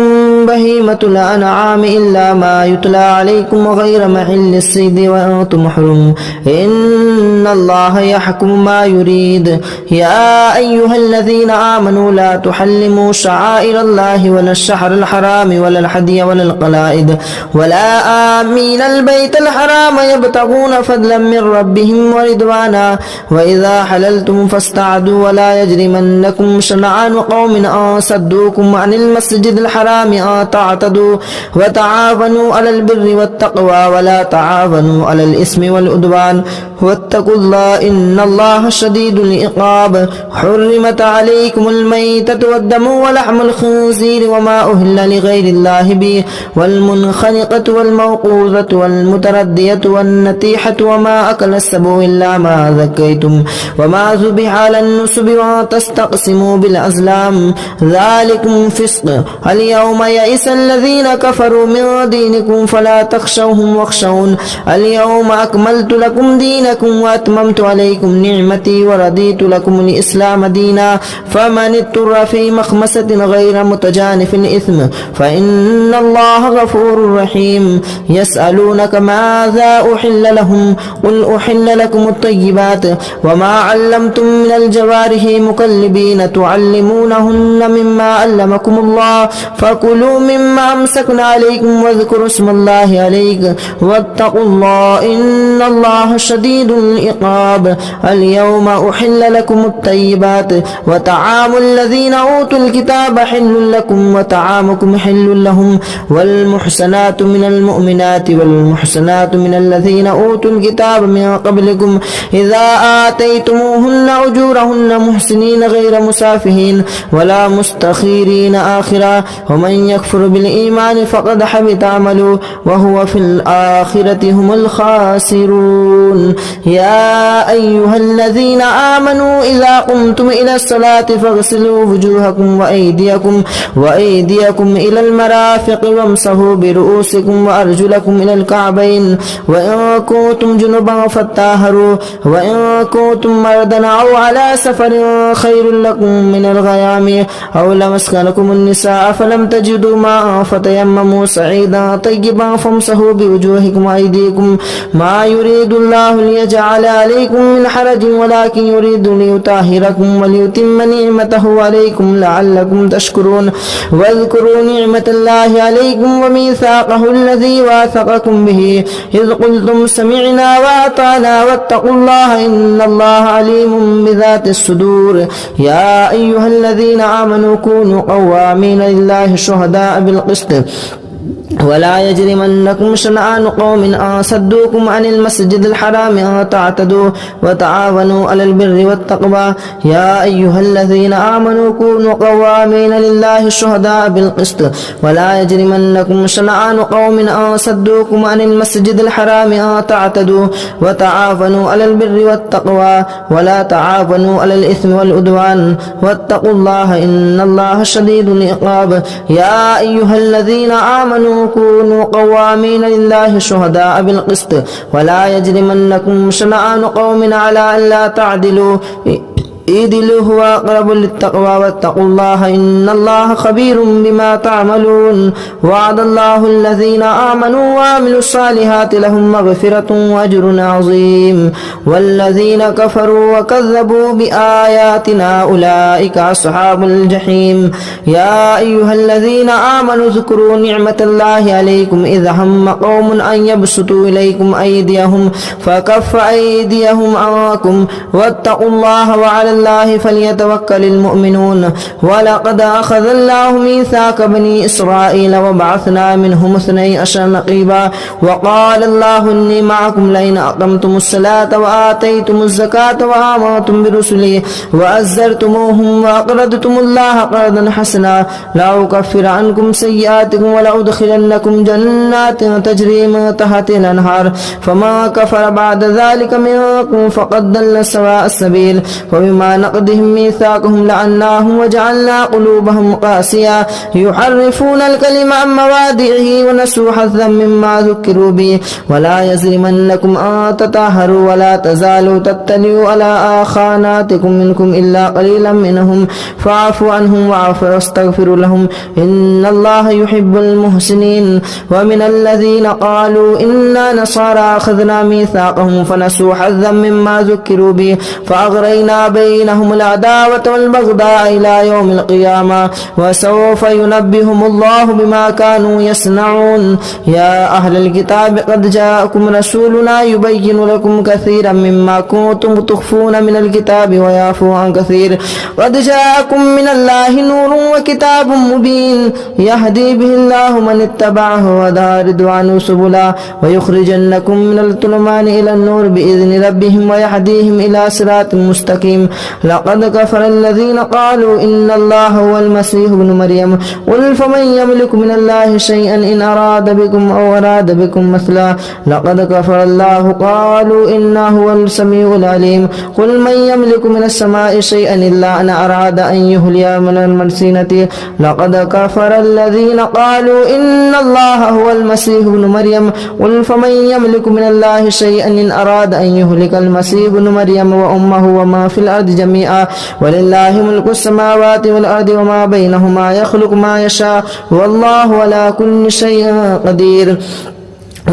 بهيمة الأنعام إلا ما يتلى عليكم غير محل الصيد وأنتم حرم إن الله يحكم ما يريد يا أيها الذين آمنوا لا تحلموا شعائر الله ولا الشهر الحرام ولا الهدي ولا القلائد ولا آمين البيت الحرام يبتغون فضلا من ربهم ورضوانا وإذا حللتم فاستعدوا ولا يجرمنكم شنعان قوم أن صدوكم عن المسجد الحرام أن تعتدوا وتعاونوا على البر والتقوى ولا تعاونوا على الإثم والعدوان واتقوا الله إن الله شديد العقاب حرمت عليكم الميتة والدم ولحم الخنزير وما أهل لغير الله به والمنخنقة والموقوذة والمتردية والنتيحة وما أكل السبع إلا ما ذكيتم وما ذبح على النسب وتستقسموا بالأزلام ذلكم فسق اليوم يئس الذين كفروا من دينكم فلا تخشوهم واخشون اليوم أكملت لكم دينكم وأتممت عليكم نعمتي ورضيت لكم الإسلام دينا فمن اضطر في مخمسة غير متجانف إثم فإن الله غفور رحيم يسألونك ماذا أحل لهم قل أحل لكم الطيبات وما علمتم من الجوارح مكلبين تعلمونهن مما علمكم الله فكلوا مما أمسكنا عليكم واذكروا اسم الله عليك واتقوا الله إن الله شديد العقاب اليوم أحل لكم الطيبات وطعام الذين أوتوا الكتاب حل لكم وطعامكم حل لهم والمحسنات من المؤمنات والمحسنات من الذين أوتوا الكتاب من قبلكم إذا آتيتموهن أجورهن محسنين غير مسافهين ولا مستخيرين آخرا ومن يكفر بالإيمان فقد حبط عمله وهو في الآخرة هم الخاسرون يا أيها الذين آمنوا إذا قمتم إلى الصلاة فاغسلوا وجوهكم وأيديكم إلى المرافق وامسحوا برؤوسكم وأرجلكم إلى الكعبين وإن كنتم جنبا فطهروا وإن كنتم مرضى أو على سفر خير لكم من الغيام أو لمسكنكم النساء فلم تجدوا ماء فتيمموا صعيدا طيبا فامسحوا بوجوهكم وأيديكم ما يريد الله ليجعل عليكم من حرج ولكن يريد ليطهركم وليتم نعمته عليكم لعلكم تشكرون واذكروا نعمة الله عليكم وميثاقه الذي واثقكم به إذ قلتم سمعنا وأطعنا واتقوا الله إن الله عليم بذات الصدور يا أيها الذين آمنوا كونوا قوامين لله شهداء بالقسط ولا يجرمنكم شنآن قوم أن صدوكم عن المسجد الحرام أن تعتدوا وتعاونوا على البر والتقوى يا أيها الذين آمنوا كونوا قوامين لله شهداء بالقسط ولا يجرمنكم شنآن قوم أن صدوكم عن المسجد الحرام أن تعتدوا وتعاونوا على البر والتقوى ولا تعاونوا على الإثم والعدوان واتقوا الله إن الله شديد العقاب يا أيها الذين آمنوا كونوا قوامين لله شهداء بالقسط ولا يجرمنكم شنآن قوم على ألا تعدلوا اعدلوا هو أقرب للتقوى واتقوا الله إن الله خبير بما تعملون وعد الله الذين آمنوا وعملوا الصالحات لهم مغفرة وأجر عظيم والذين كفروا وكذبوا بآياتنا أولئك أصحاب الجحيم يا أيها الذين آمنوا اذكروا نعمة الله عليكم إذ هم قوم أن يبسطوا إليكم أيديهم فكف أيديهم عنكم واتقوا الله وعلى الله فليتوكل المؤمنون ولقد أخذ الله ميثاق بني إسرائيل وبعثنا منهم 12 نقيبا وقال الله إني معكم لئن أقمتم الصلاة وآتيتم الزكاة وآمنتم برسلي وأزرتموهم وأقرضتم الله قرضا حسنا لأكفر عنكم سيئاتكم ولأدخلنكم جنات تجري من تحتها الأنهار فما كفر بعد ذلك منكم فقد ضل سواء السبيل وبما بما نقضهم ميثاقهم لعناهم وجعلنا قلوبهم قاسية يحرفون الكلم عن مواضعه ونسوا حظا مما ذكروا به ولا يجرمنكم أن تطهروا ولا تزالوا تطلعوا على خاناتكم منكم إلا قليلا منهم فاعفوا عنهم واستغفروا لهم إن الله يحب المحسنين. ومن الذين قالوا إنا نصارى أخذنا ميثاقهم فنسوا حظا مما ذكروا به فأغرينا بينهم العداوة والبغضاء إلى يوم القيامة وسوف ينبئهم الله بما كانوا يصنعون. يا أهل الكتاب قد جاءكم رسولنا يبين لكم كثيرا مما كنتم تخفون من الكتاب ويعفو عن كثير قد جاءكم من الله نور وكتاب مبين يهدي به الله من اتبعه هدى رضوانه سبلا ويخرجنكم من الظلمات إلى النور بإذن ربهم ويهديهم إلى صراط مستقيم. لقد كفر الذين قالوا إن الله هو المسيح ابن مريم قل فمن يملك من الله شيئا إن أراد بكم أو أراد بكم مثلا لقد كفر الله قالوا إنه هو السميع العليم قل من يملك من السماء شيئا إلا أن أراد أن يهلي من المرسينة لقد كفر الذين قالوا إن الله هو المسيح ابن مريم قل فمن يملك من الله شيئا إن أراد أن يهلك المسيح ابن مريم وأمه وما في الأرض جميعا ولله ملك السماوات والأرض وما بينهما يخلق ما يشاء والله على كل شيء قدير.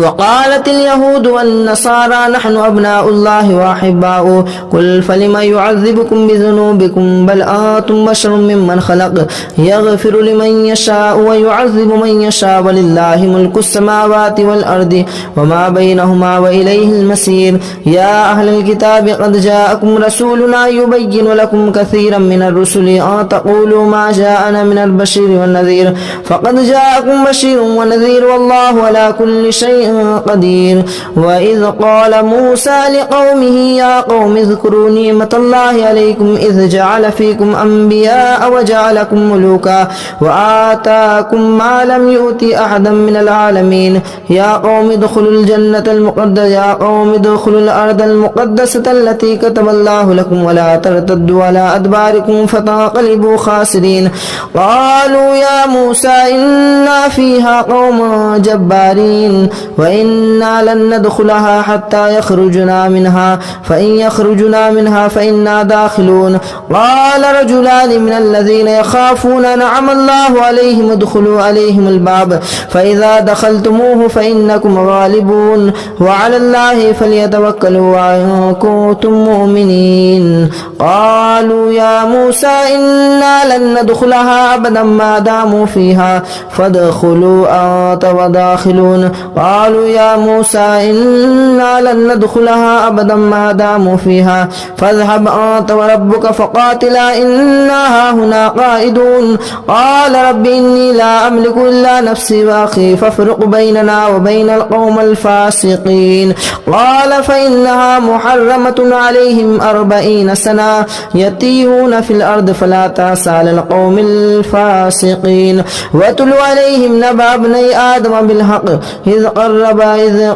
وقالت اليهود والنصارى نحن أبناء الله وأحباؤه قل فلم يعذبكم بذنوبكم بل أنتم بشر ممن خلق يغفر لمن يشاء ويعذب من يشاء ولله ملك السماوات والأرض وما بينهما وإليه المصير. يا أهل الكتاب قد جاءكم رسولنا يبين لكم كثيرا من الرسل أن تقولوا ما جاءنا من البشير والنذير فقد جاءكم بشير ونذير والله على كل شيء قدير. وإذ قال موسى لقومه يا قوم اذكروا نعمة الله عليكم إذ جعل فيكم أنبياء وجعلكم ملوكا وآتاكم ما لم يؤت أحدا من العالمين يا قوم ادخلوا الجنة المقدسة يا قوم ادخلوا الأرض المقدسة التي كتب الله لكم ولا ترتدوا على أدباركم فتنقلبوا خاسرين. قالوا يا موسى إنا فيها قوم جبارين وإنا لن ندخلها حتى يخرجنا منها فإن يخرجنا منها فإنا داخلون. قال رجلان من الذين يخافون نعم الله عليهم ادخلوا عليهم الباب فإذا دخلتموه فإنكم غالبون وعلى الله فليتوكلوا إن كنتم مؤمنين. قالوا يا موسى إنا لن ندخلها أبدا ما داموا فيها فادخلوا أنت وداخلون. قالوا يا موسى إنا لن ندخلها أبدا ما داموا فيها فاذهب أنت وربك فقاتلا إنا هنا قائدون. قال رب إني لا أملك إلا نفسي وأخي فافرق بيننا وبين القوم الفاسقين. قال فإنها محرمة عليهم 40 سنة يتيهون في الأرض فلا تأس على القوم الفاسقين. واتل عليهم نبأ ابني آدم بالحق إذ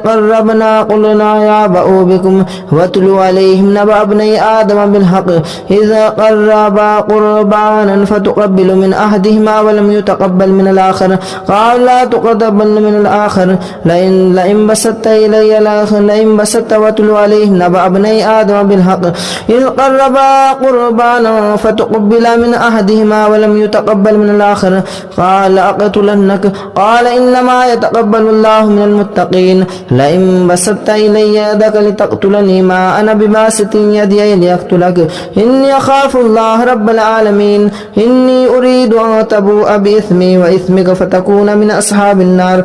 قربنا قلنا يا بأوا بكم واتل عليهم نبأ ابني آدم بالحق إذ قربا قربانا فتقبل من أحدهما ولم يتقبل من الآخر قال لا تقبل من الآخر لئن بسطت إلي لئن بسطت واتل عليهم نبأ ابني آدم بالحق إذ قربا قربانا فتقبل من أحدهما ولم يتقبل من الآخر قال أقتلنك قال إنما يتقبل الله من المتقين لئن بسطت إلي يدك لتقتلني ما أنا بباسط يدي لأقتلك إني أخاف الله رب العالمين إني أريد أن تبوء بإثمي وإثمك فتكون من أصحاب النار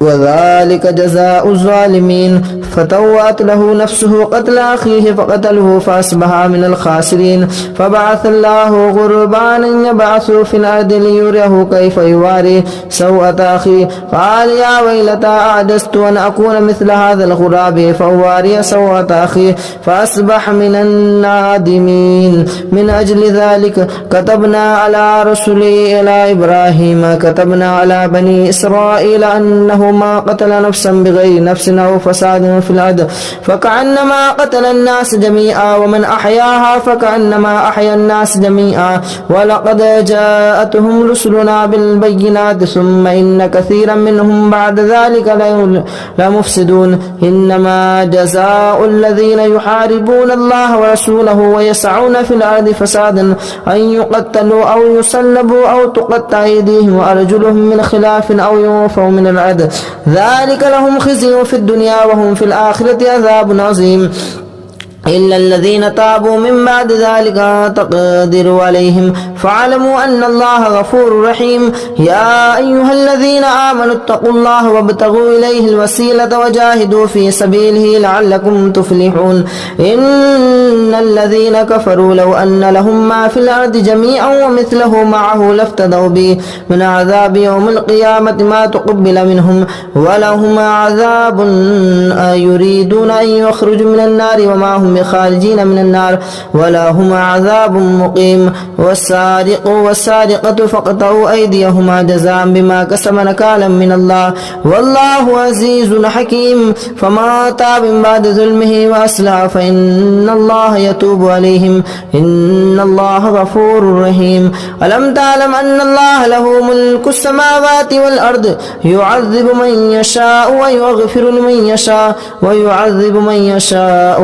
وذلك جزاء الظالمين. فتوأت له نفسه قتل أخيه فقتله فأصبح من الخاسرين. فبعث الله غربانا يبعث في الأرض ليريه كيف يواري سوءة أخيه قال يا ويلتى أعجزت أن أكون مثل هذا الغراب فأواري سوءة أخيه فأصبح من النادمين. من أجل ذلك كتبنا على رسله إلى إبراهيم كتبنا على بني إسرائيل أنه من قتل نفسا بغير نفس أو فساد في الأرض فكأنما قتل الناس جميعا ومن أحياها فكأنما أحيا الناس جميعا ولقد جاءتهم رسلنا بالبينات ثم إن كثيرا منهم بعد ذلك لمفسدون إنما جزاء الذين يحاربون الله ورسوله ويسعون في الأرض فسادا أن يقتلوا أو يسلبوا أو تقطع أيديهم وأرجلهم من خلاف أو ينفوا من الأرض ذلك لهم خزي في الدنيا وهم في الآخرة عذاب عظيم إلا الذين تابوا من بعد ذلك تقدروا عليهم فاعلموا أن الله غفور رحيم يا أيها الذين آمنوا اتقوا الله وابتغوا إليه الوسيلة وجاهدوا في سبيله لعلكم تفلحون إن الذين كفروا لو أن لهم ما في الأرض جميعا ومثله معه لافتدوا به من عذاب يوم القيامة ما تقبل منهم ولهم عذاب يريدون أن يخرجوا من النار وما هم بخارجين من النار ولهم عذاب مقيم والسارق والسارقة فاقطعوا أيديهما جزاء بما كسب نكالا من الله والله عزيز حكيم فما تاب من بعد ظلمه وأصلح فإن الله يتوب عليهم إن الله غفور رحيم ألم تعلم أن الله له ملك السماوات والأرض يعذب من يشاء ويغفر لمن يشاء ويعذب من يشاء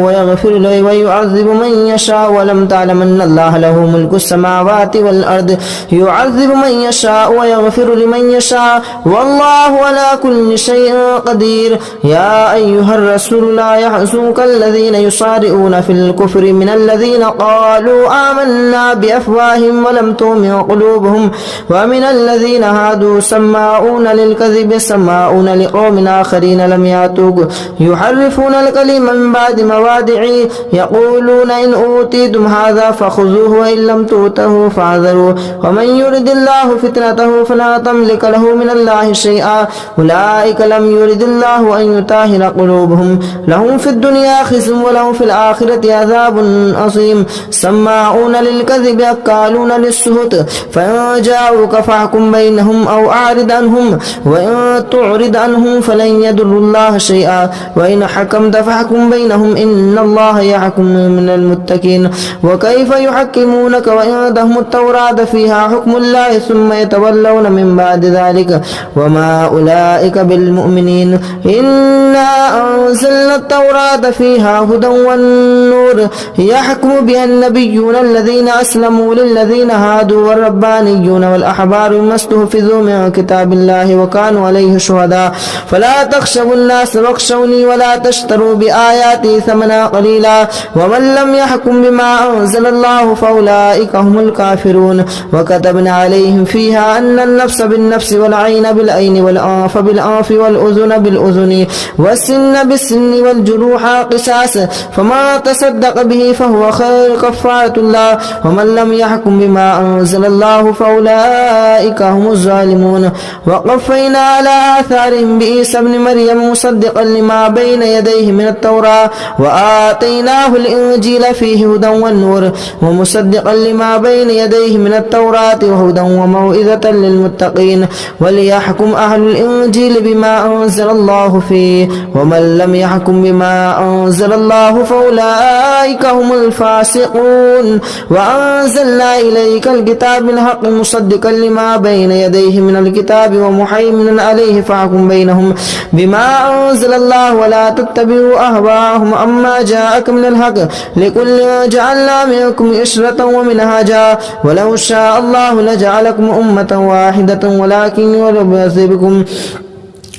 ويعذب من يشاء ولم تعلم أن الله له ملك السماوات والأرض يعذب من يشاء ويغفر لمن يشاء والله على كل شيء قدير يا أيها الرسول لا يحزنك الذين يصارعون في الكفر من الذين قالوا آمنا بأفواههم ولم تؤمن قلوبهم ومن الذين هادوا سماعون للكذب سماعون لقوم آخرين لم يأتوك يحرفون الكلم من بعد مواضعه يقولون إن أوتيتم هذا فخذوه وإن لم تؤتوه فاحذروا ومن يرد الله فتنته فلا تملك له من الله شيئا أولئك لم يرد الله أن يطهر قلوبهم لهم في الدنيا خزي ولهم في الآخرة عذاب عظيم سماعون للكذب أكالون للسهت فإن جاءوك فاحكم بينهم أو أعرض عنهم وإن تعرض عنهم فلن يضروا الله شيئا وإن حكمت فاحكم بينهم إن الله يحكم من المتقين وكيف يحكمونك وعندهم التوراة فيها حكم الله ثم يتولون من بعد ذلك وما أولئك بالمؤمنين إنا أنزلنا التوراة فيها هدى والنور يحكم بها النبيون الذين أسلموا للذين هادوا والربانيون والأحبار بما استحفظوا من كتاب الله وكانوا عليه شهداء فلا تخشوا الناس واخشوني ولا تشتروا بآياتي ثمنا قليلا ومن لم يحكم بما أنزل الله فأولئك هم الكافرون وكتبنا عليهم فيها أن النفس بالنفس والعين بالعين والأنف بالأنف والأذن بالأذن والسن بالسن والجروح قصاص فما تصدق به فهو خير كفارة الله ومن لم يحكم بما أنزل الله فأولئك هم الظالمون وقفينا على آثارهم بعيسى ابن مريم مصدقا لما بين يديه من التوراة وآتيناه الإنجيل فيه هدى والنور ومصدقا لما بين يديه من التوراة وهدى وموعظة للمتقين وليحكم أهل الإنجيل بما أنزل الله فيه ومن لم يحكم بما أنزل الله فأولئك هم الفاسقون وأنزلنا إليك الكتاب بالحق مصدقا لما بين يديه من الكتاب ومهيمنا عليه فاحكم بينهم بما أنزل الله ولا تتبعوا أهواءهم أما جاءك من الحق لكل جعلنا منكم إشرة ومنهاجا ولو شاء الله لجعلكم أمة واحدة ولكن يبلوكم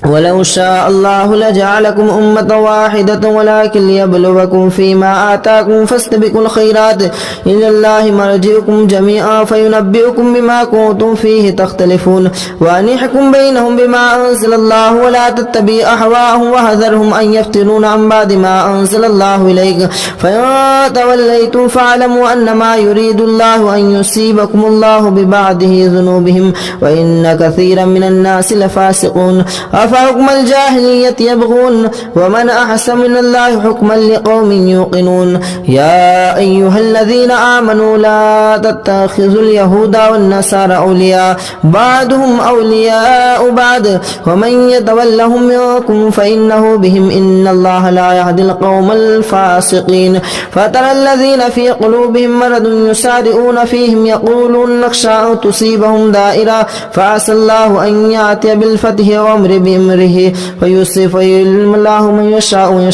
ولو شاء الله لجعلكم أمة واحدة ولكن ليبلوكم فيما آتاكم فاستبقوا الخيرات إلى الله مرجعكم جميعا فينبئكم بما كنتم فيه تختلفون وأن يحكم بينهم بما أنزل الله ولا تتبع أهواءهم وحذرهم أن يفتنون عن بعد ما أنزل الله إليك فإن توليتم فاعلموا أنما يريد الله أن يصيبكم الله ببعضه ذنوبهم وإن كثيرا من الناس لفاسقون أفحكم الجاهلية يبغون ومن أحسن من الله حكما لقوم يوقنون يا أيها الذين آمنوا لا تتخذوا اليهود والنصارى أولياء بعضهم أولياء بعض ومن يتولهم منكم فإنه بهم إن الله لا يهدي القوم الفاسقين فترى الذين في قلوبهم مرض يسارعون فيهم يقولون نخشى أن تصيبهم دائرة فعسى الله أن يأتي بالفتح وأمر بأمره فيصرف الله من يشاء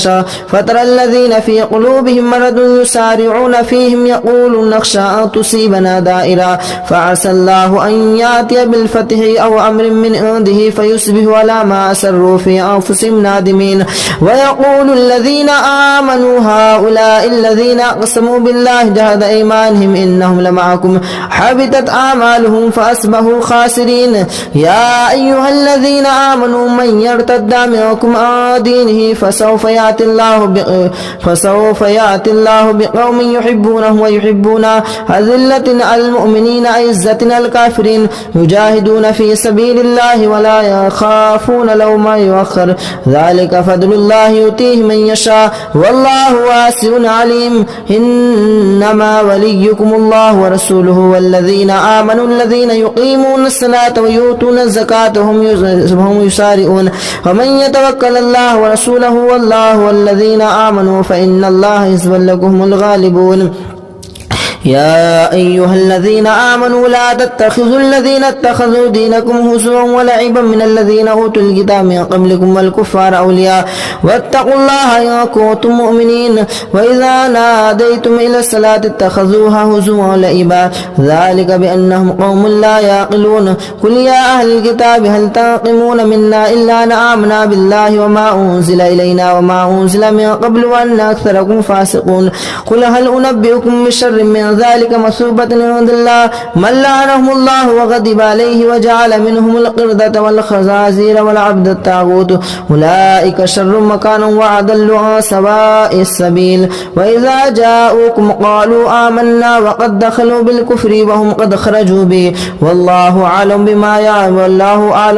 فترى الذين في قلوبهم مرض يسارعون فيهم يقولون نخشى أن تصيبنا دائرة فعسى الله أن يأتي بالفتح أو أمر من عنده فيصبحوا على ما أسروا في أنفسهم نادمين ويقول الذين آمنوا هؤلاء الذين أقسموا بالله جهد أيمانهم إنهم لمعكم حبطت أعمالهم فأصبحوا خاسرين يا أيها الذين آمنوا من يرتد منكم عن دينه فسوف يأتي الله بقوم يحبونه ويحبونه أذلة على المؤمنين عزة على الكافرين يجاهدون في سبيل الله ولا يخافون لوما يؤخر ذلك فضل الله يؤتيه من يشاء والله واسع عليم إنما وليكم الله ورسوله والذين آمنوا الذين يقيمون الصلاة ويؤتون الزكاة وهم يسارعون ومن يتوكل الله ورسوله والله والذين آمنوا فإن الله حزب لهم الغالبون يا أيها الذين آمنوا لا تتخذوا الذين اتخذوا دينكم هزوا ولعبا من الذين أوتوا الكتاب من قبلكم والكفار أولياء واتقوا الله إن كنتم مؤمنين وإذا ناديتم إلى الصلاة اتخذوها هزوا ولعبا ذلك بأنهم قوم لا يعقلون قل يا أهل الكتاب هل تنقمون منا إلا أن آمنا بالله وما أنزل إلينا وما أنزل من قبل وأن أكثركم فاسقون قل هل أنبئكم بشر من ذلك مثوبة عند الله من لعنهم الله وغضب عليه وجعل منهم القردة والخنازير والعبد الطاغوت أولئك شر مكانا وأضل عن سواء السبيل وإذا جاءوكم قالوا آمنا وقد دخلوا بالكفر وهم قد خرجوا به والله أعلم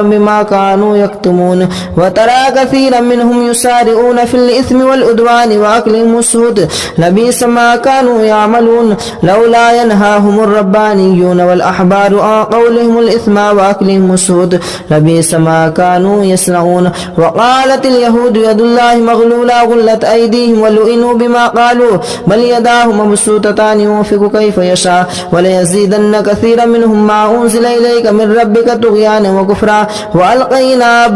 بما كانوا يكتمون وترى كثيرا منهم يسارعون في الإثم والعدوان وأكلهم السحت لبئس ما كانوا يعملون لولا ينهاهم الربانيون والأحبار عن قولهم الإثم وأكلهم السحت لبئس ما كانوا يصنعون وقالت اليهود يد الله مغلولة غلت أيديهم ولعنوا بما قالوا بل يداه مبسوطتان ينفق كيف يشاء وليزيدن كثيرا منهم ما أنزل إليك من ربك طغيانا وكفرا وألقينا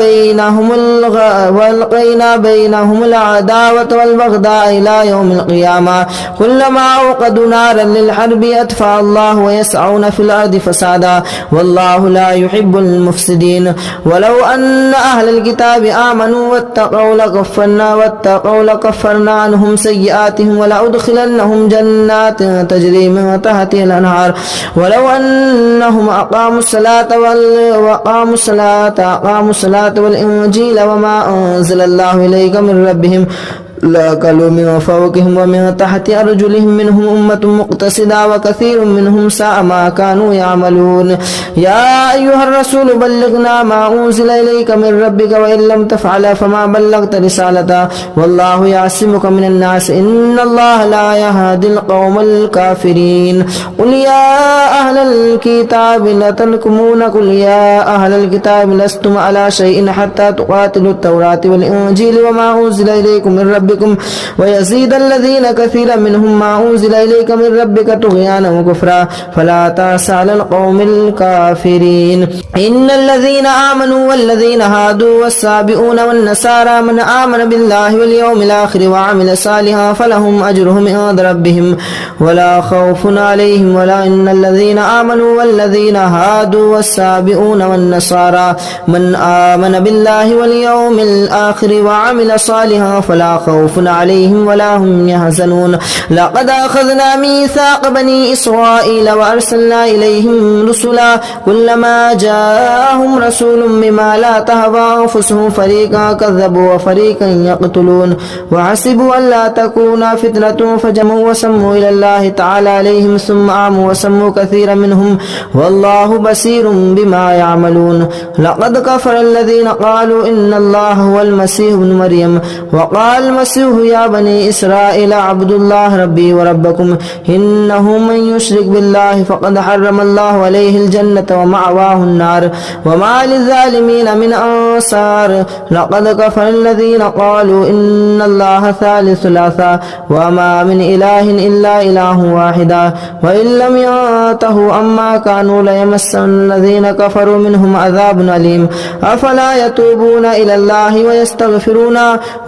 بينهم العداوة والبغضاء إلى يوم القيامة كلما أوقدوا نارا للحرب أطفأ الله ويسعون في الأرض فسادا والله لا يحب المفسدين ولو أن أهل الكتاب آمنوا واتقوا لكفرنا عنهم سيئاتهم ولأدخلنهم جنات تجري من تحتها الأنهار ولو أنهم أقاموا الصلاة والإنجيل وما أنزل الله إليك من ربهم لأكلوا من فوقهم ومن تحت أرجلهم منهم أمة مقتصدة وكثير منهم ساء ما كانوا يعملون يا أيها الرسول بلغنا ما أنزل إليك من ربك وإن لم تفعل فما بلغت رسالته والله يعصمك من الناس إن الله لا يهدي القوم الكافرين قل يا أهل الكتاب لتنكمون قل يا أهل الكتاب لستم على شيء حتى تقاتلوا التوراة والإنجيل وما أنزل إليكم من ربكم ويزيد الذين كثيرا منهم ما أنزل إليك من ربك طغيانا وكفرا فلا تأس على القوم الكافرين إن الذين آمنوا والذين هادوا والسابئون والنصارى من آمن بالله واليوم الآخر وعمل صالحا فلهم أجرهم عند ربهم ولا خوف عليهم ولا إن الذين آمنوا والذين هادوا والسابئون والنصارى من آمن بالله واليوم الآخر وعمل صالحا فلا خوف خوف عليهم ولا هم يحزنون لقد أخذنا ميثاق بني إسرائيل وأرسلنا إليهم رسلا كلما جاءهم رسول بما لا تهوى أنفسهم فريقا كذبوا وفريقا يقتلون وحسبوا أن لا تكون فتنة فجمعوا وسموا إلى الله تعالى عليهم ثم عموا وسموا كثيرا منهم والله بصير بما يعملون لقد كفر الذين قالوا إن الله هو المسيح ابن مريم وقال المسيح يا بني إسرائيل اعبدوا الله ربي وربكم إنه من يشرك بالله فقد حرم الله عليه الجنة ومأواه النار وما للظالمين من أنصار لقد كفر الذين قالوا إن الله ثالث ثلاثة وما من إله إلا إله واحدا وإن لم ينتهوا أما كانوا ليمسن الذين كفروا منهم عذاب أليم أفلا يتوبون إلى الله ويستغفرون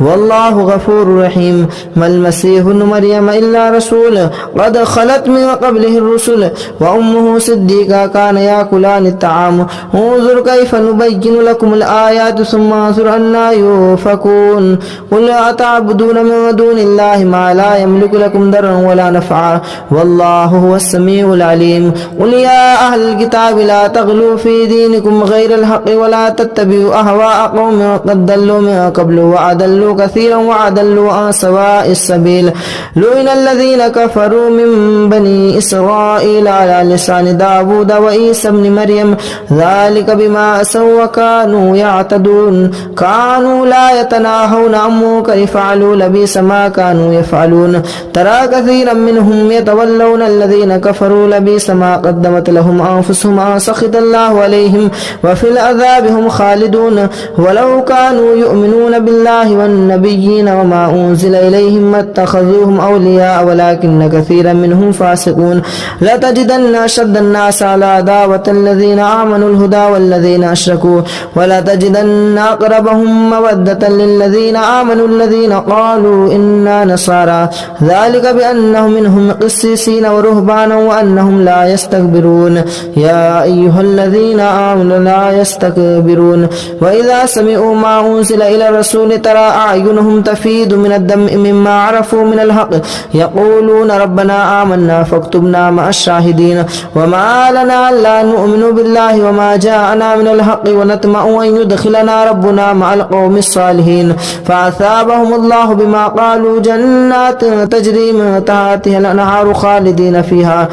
والله غفور رحيم ما المسيح ابن مريم إلا رسول قد خلت من قبله الرسل وأمه صديقة كان يأكلان الطعام انظر كيف نبين لكم الآيات ثم انظر أنا يؤفكون قل أتعبدون من دون الله ما لا يملك لكم ضرا ولا نفعا والله هو السميع العليم قل يا أهل الكتاب لا تغلوا في دينكم غير الحق ولا تتبعوا أهواء قوم قد ضلوا من قبل وأضلوا كثيرا وأضلوا عن سواء السبيل لعن الذين كفروا من بني إسرائيل على لسان داود وعيسى بن مريم ذلك بما عصوا وكانوا يعتدون كانوا لا يتناهون عن منكر فعلوا لبئس ما كانوا يفعلون ترى كثيرا منهم يتولون الذين كفروا لبئس ما قدمت لهم أنفسهم أن سخط الله عليهم وفي العذاب هم خالدون ولو كانوا يؤمنون بالله والنبيين وما أنزل إليهم ما اتخذوهم أولياء ولكن كثيرا منهم فاسقون لتجدن أشد الناس على عداوة الذين آمنوا الهدى والذين أشركوا ولتجدن أقربهم مودة للذين آمنوا الذين قالوا إنا نصارى ذلك بأنهم منهم قسيسين ورهبانا وأنهم لا يستكبرون يا أيها الذين آمنوا لا يستكبرون وإذا سمعوا ما أنزل إلى الرسول ترى أعينهم تفيض من الدم مما عرفوا من الحق يقولون ربنا آمنا فاكتبنا مع الشاهدين وما لنا لا نؤمن بالله وما جاءنا من الحق ونطمع أن يدخلنا ربنا مع القوم الصالحين فأثابهم الله بما قالوا جنات تجري من تحتها الأنهار خالدين فيها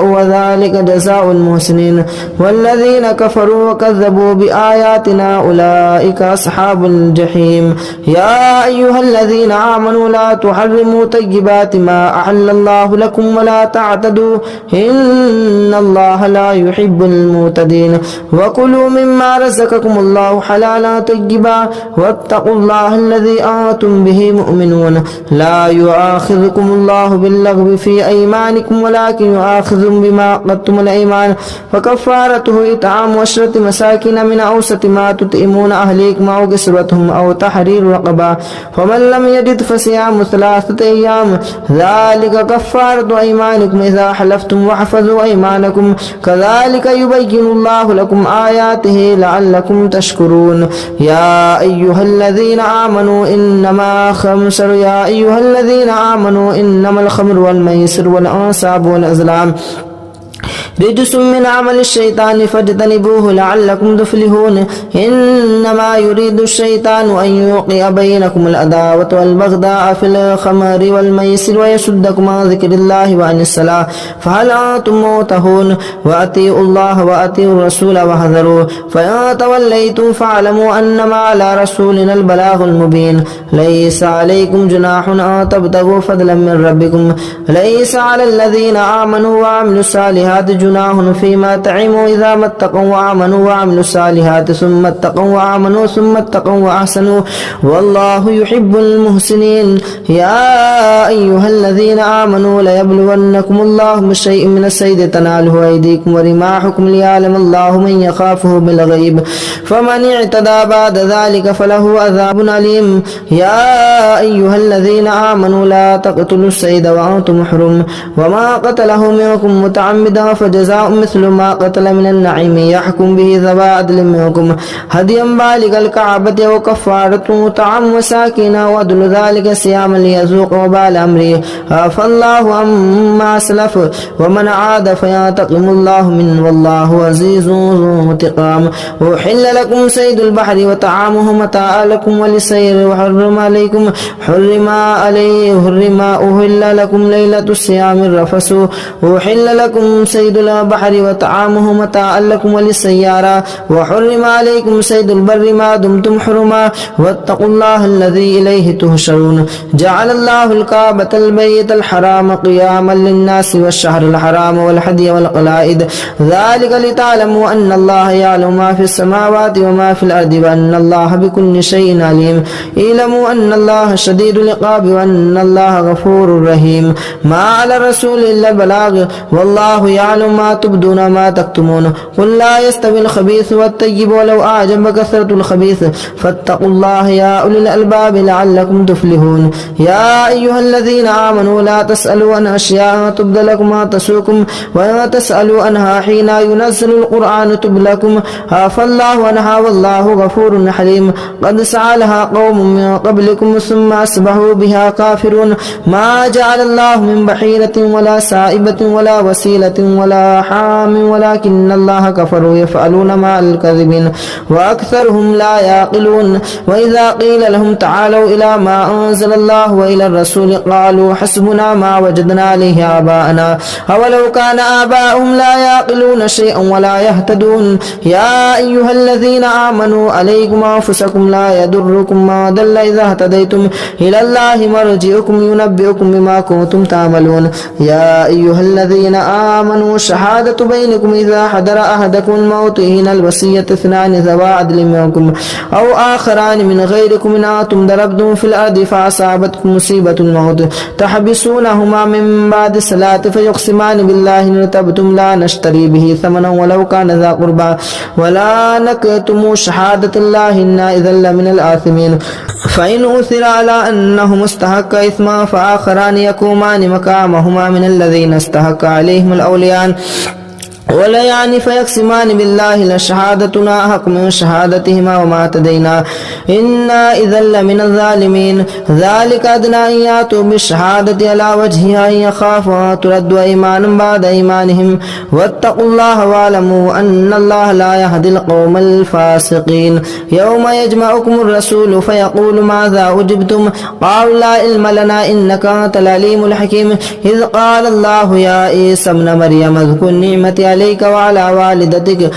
وذلك جزاء المحسنين والذين كفروا وكذبوا بآياتنا أولئك أصحاب الجحيم يا أيها الذين آمنوا لا تحرموا طيبات ما أحل الله لكم ولا تعتدوا إن الله لا يحب المعتدين وكلوا مما رزقكم الله حلالا طيبا واتقوا الله الذي أنتم به مؤمنون لا يؤاخذكم الله باللغو في أيمانكم ولكن يؤاخذكم بما عقدتم الأيمان فكفارته إطعام 10 مساكين من أوسط ما تطعمون أهليكم أو كسوتهم أو تحرير رقبة فمن لم يجد فصيام 3 أيام ذلك كفارة أيمانكم إذا حلفتم واحفظوا أيمانكم كذلك يبين الله لكم آياته لعلكم تشكرون يا أيها الذين آمنوا إنما الخمر والميسر والأنصاب والأزلام رجس من عمل الشيطان فاجتنبوه لعلكم تفلحون إنما يريد الشيطان أن يوقع بينكم العداوة والبغضاء في الخمر والميسر ويصدكم عن ذكر الله وعن الصلاة فهل أنتم منتهون وأطيعوا الله وأطيعوا الرسول واحذروا فإن توليتم فاعلموا أنما على رسولنا البلاغ المبين ليس عليكم جناح أن تبتغوا فضلا من ربكم ليس على الذين آمنوا وعملوا الصالحات جناح فيما طعموا إذا ما اتقوا وآمنوا وعملوا الصالحات ثم اتقوا وآمنوا ثم اتقوا وأحسنوا والله يحب المحسنين يا أيها الذين آمنوا ليبلونكم الله بشيء من الصيد تناله أيديكم ورماحكم ليعلم الله من يخافه بالغيب فمن اعتدى بعد ذلك فله عذاب أليم يا أيها الذين آمنوا لا تقتلوا الصيد وأنتم حرم وما قتله منكم متعمدا فجزاء فجزاء مثل ما قتل من النعيم يحكم به ذوى عدل منكم هديا بالغ الكعبة وكفارة طعام مساكين وعدل ذلك صياما ليذوق وبال أمره عفى الله عما سلف ومن عاد فينتقم الله منه والله عزيز ذو انتقام أحل لكم صيد البحر وطعامه متاعا لكم وللسير وحرم عليكم أهل لكم ليلة الصيام الرفث أحل لكم صيد البحر وطعامه متاعا لكم وللسيارة وحرم عليكم صيد البر ما دمتم حرما واتقوا الله الذي إليه تهشرون جعل الله الكعبة البيت الحرام قياما للناس والشهر الحرام والهدي والقلائد ذلك لتعلموا أن الله يعلم ما في السماوات وما في الأرض وأن الله بكل شيء عليم اعلموا أن الله شديد العقاب وأن الله غفور رحيم ما على الرسول إلا البلاغ والله يعلم ما تبدون ما تكتمون قل لا يستوي الخبيث والطيب ولو أعجب كثرة الخبيث فاتقوا الله يا أولي الألباب لعلكم تفلحون يا أيها الذين آمنوا لا تسألوا عن أشياء تبد لكم ما تسوكم ولا تسألوا عنها حين ينزل القرآن تبد لكم عفى الله عنها والله غفور حليم قد سألها قوم من قبلكم ثم أصبحوا بها كافرون ما جعل الله من بحيرة ولا سائبة ولا وسيلة ولا حام ولكن الله كفروا يفعلون ما الكذبين وأكثرهم لا يعقلون وإذا قيل لهم تعالوا إلى ما أنزل الله وإلى الرسول قالوا حسبنا ما وجدنا عليه آباءنا أولو كان آباؤهم لا يعقلون شيئا ولا يهتدون يا أيها الذين آمنوا عليكم أنفسكم لا يضركم ما ضل إذا اهتديتم إلى الله مرجعكم ينبئكم بما كنتم تعملون يا أيها الذين آمنوا شهادة بينكم إذا حضر أحدكم الموت حين الوصية اثنان ذوى عدل منكم أو آخران من غيركم إن أنتم ضربتم في الأرض فأصابتكم مصيبة الموت تحبسونهما من بعد الصلاة فيقسمان بالله إن ارتبتم لا نشتري به ثمنا ولو كان ذا قربى ولا نكتم شهادة الله إنا إذا لمن الآثمين فإن أثر على أنهم استحق إثما فآخران يقومان مقامهما من الذين استحق عليهم الأوليان ولا يعني فيقسمان بالله لشهادتنا حق من شهادتهما وما اعتدينا إنا إذا لمن الظالمين ذلك أدنى أن يأتوا بالشهادة على وجهها إن يخافوا ترد إيمانا بعد إيمانهم واتقوا الله واعلموا أن الله لا يهدي القوم الفاسقين يوم يجمعكم الرسول فيقول ماذا أجبتم قالوا لا علم لنا إنك أنت العليم الحكيم إذ قال الله يا عيسى ابن مريم اذكر نعمتي عليك وعلى والدتك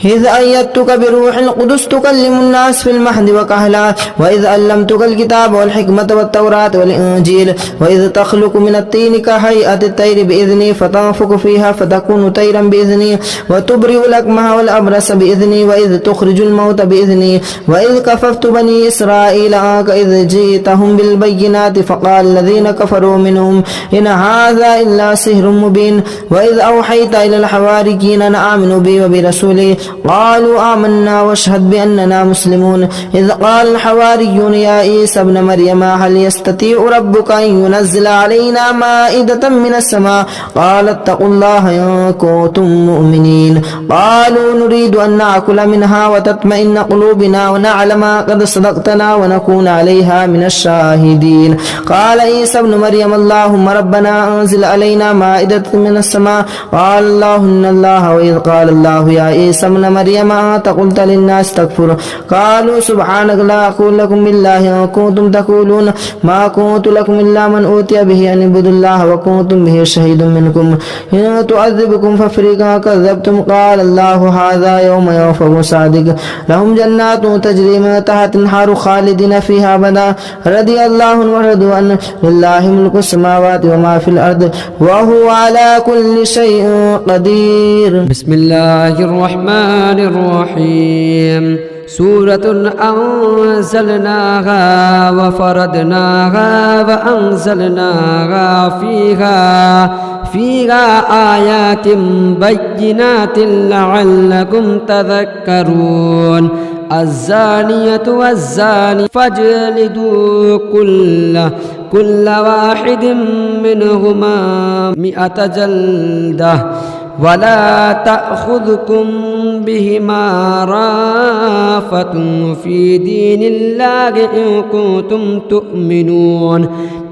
إذ أيدتك بروح القدس تكلم الناس في المهد وكهلا وإذ علمتك الكتاب والحكمة والتوراة والإنجيل وإذ تخلق من الطين كهيئة الطير بإذني فتنفخ فيها فتكون طيرا بإذني وتبرئ الأكمه والأبرص بإذني وإذ تخرج الموت بإذني وإذ كففت بني إسرائيل عنك إذ جئتهم بالبينات فقال الذين كفروا منهم إن هذا إلا سحر مبين وإذ أوحيت إلى الحواريين أن آمنوا بي وبرسولي قالوا آمنا واشهد بأننا مسلمون إذ قال الحواريون يا عيسى ابن مريم هل يستطيع ربك أن ينزل علينا مائدة من السماء قال اتقوا الله إن كنتم مؤمنين قالوا نريد أن نأكل منها وتطمئن قلوبنا ونعلم قد صدقتنا ونكون عليها من الشاهدين قال عيسى ابن مريم اللهم ربنا أنزل علينا مائدة من السماء قال الله إن الله وإذ قال الله يا عيسى ابن مريم أنت قلت للناس تكفر قالوا سبحانك لا أقول لكم بالله إن كنتم تقولون ما كنت لكم إلا من أوتي به أن اعبدوا الله وكنتم به شهيد منكم إن تعذبكم ففريقا كذبتم قال الله هذا يوم ينفع صادق لهم جنات تجري من تحت الأنهار خالدين فيها أبدا رضي الله عنهم ورضوا عنه لله ملك السماوات وما في الأرض وهو على كل شيء قدير. بسم الله الرحمن الرحيم. سورة أنزلناها وفرضناها وأنزلناها فيها آيات بينات لعلكم تذكرون. الزانية والزاني فاجلدوا كل واحد منهما 100 جلدة ولا تأخذكم بهما رافة في دين الله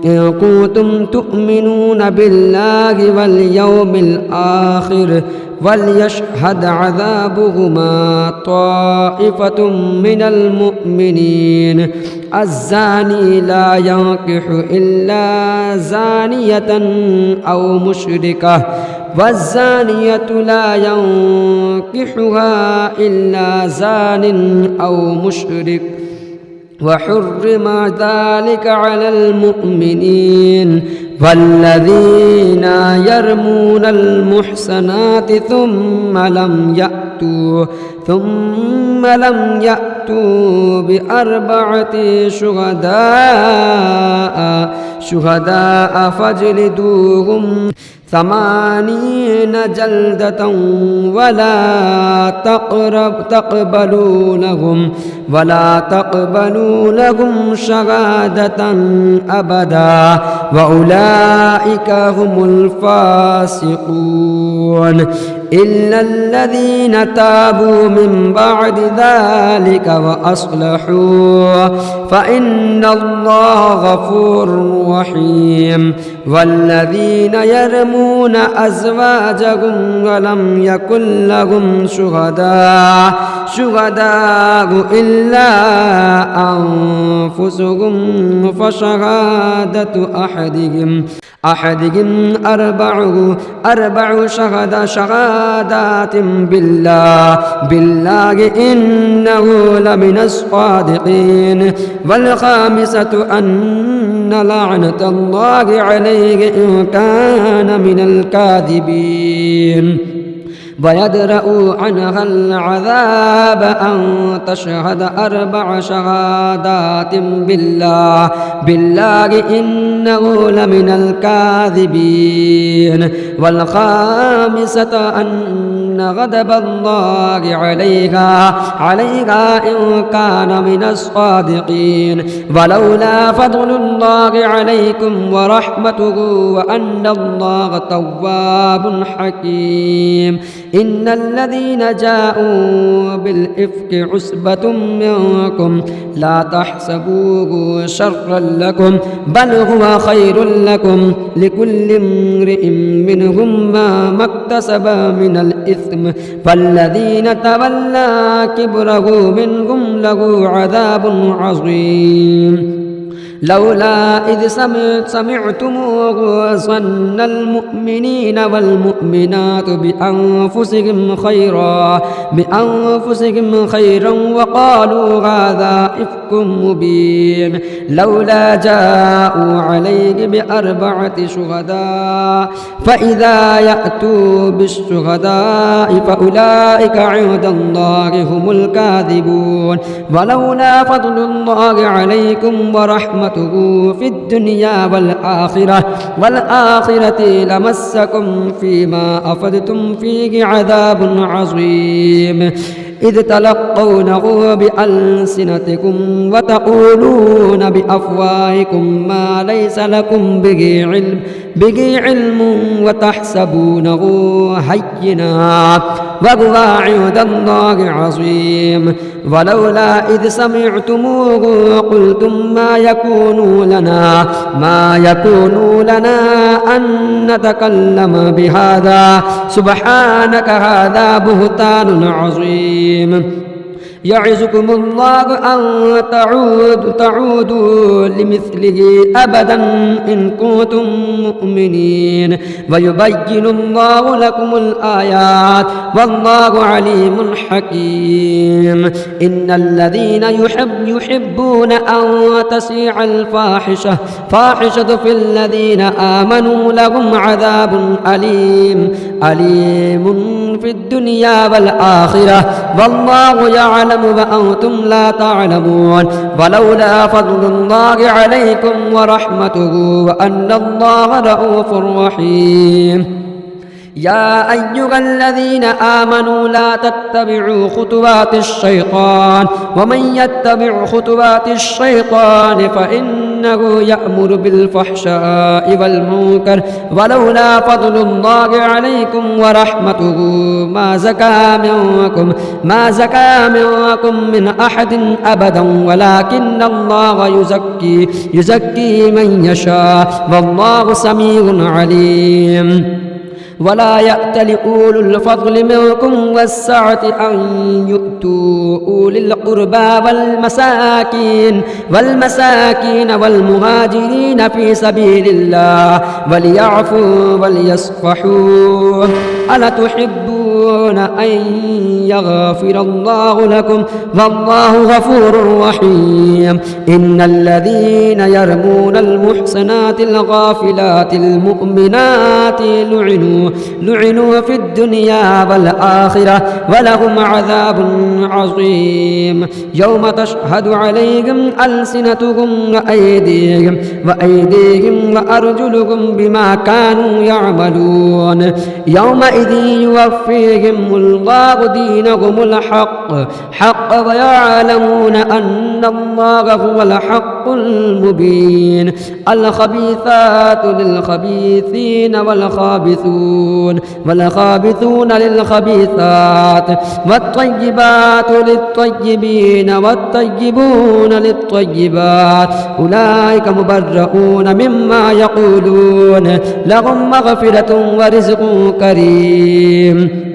إن كنتم تؤمنون بالله واليوم الآخر وليشهد عذابهما طائفة من المؤمنين الزاني لا ينكح إلا زانية أو مشركة والزانية لا ينكحها إلا زان أو مشرك وحرم ذلك على المؤمنين والذين يرمون المحصنات ثم لم يأتوا بأربعة شهداء فاجلدوهم 80 جلدة ولا تقبلوا لهم شهادة أبدا وأولئك هم الفاسقون إلا الذين تابوا من بعد ذلك وأصلحوا فإن الله غفور رحيم والذين يرمون أزواجهم ولم يكن لهم شهداء إلا أنفسهم فشهادة أحدهم أربع شهادات بالله إنه لمن الصادقين والخامسة أن لعنة الله عليه إن كان من الكاذبين ويدرأ عنها العذاب أن تشهد 4 شهادات بالله إنه لمن الكاذبين والخامسة أن غضب الله عليها إن كان من الصادقين ولولا فضل الله عليكم ورحمته وأن الله تواب حكيم إن الذين جاءوا بالإفك عصبة منكم لا تحسبوه شرا لكم بل هو خير لكم لكل امرئ منهم ما اكتسب من الإثم فالذين تولى كبره منهم له عذاب عظيم لولا إذ سمعتموه ظن المؤمنين والمؤمنات بأنفسهم خيرا وقالوا هذا إفك مبين لولا جاءوا عليه ب4 شهداء فإذا يأتوا بالشهداء فأولئك عند الله هم الكاذبون ولولا فضل الله عليكم ورحمته في الدنيا والآخرة لمسكم فيما أفدتم فيه عذاب عظيم إذ تلقونه بألسنتكم وتقولون بأفواهكم ما ليس لكم به علم وتحسبونه هينا وهو عند الله عظيم ولولا إذ سمعتموه قلتم ما يكون لنا أن نتكلم بهذا سبحانك هذا بهتان عظيم يعظكم الله أن تعودوا لمثله أبدا إن كنتم مؤمنين ويبين الله لكم الآيات والله عليم حكيم إن الذين يحبون أن تشيع الفاحشة في الذين آمنوا لهم عذاب أليم في الدنيا والآخرة والله يعلم وأنتم لا تعلمون ولولا فضل الله عليكم ورحمته وأن الله رؤوف رحيم يا أيها الذين آمنوا لا تتبعوا خطوات الشيطان ومن يتبع خطوات الشيطان فإنه يأمر بالفحشاء والمنكر ولولا فضل الله عليكم ورحمته ما زكى منكم من أحد أبدا ولكن الله يزكي من يشاء والله سميع عليم ولا يأتل أولو الفضل منكم والسعة أن يؤتوا أولي القربى والمساكين والمهاجرين في سبيل الله وليعفوا وليصفحوا ألا تحبون أن يغفر الله لكم والله غفور رحيم إن الذين يرمون المحصنات الغافلات المؤمنات لعنوا في الدنيا والآخرة ولهم عذاب عظيم يوم تشهد عليهم ألسنتهم وأيديهم وأرجلهم بما كانوا يعملون يومئذ يوفيهم الله دينهم الحق ويعلمون أن الله هو الحق المبين الخبيثات للخبيثين والخابثون للخبيثات والطيبات للطيبين والطيبون للطيبات أولئك مبرؤون مما يقولون لهم مغفرة ورزق كريم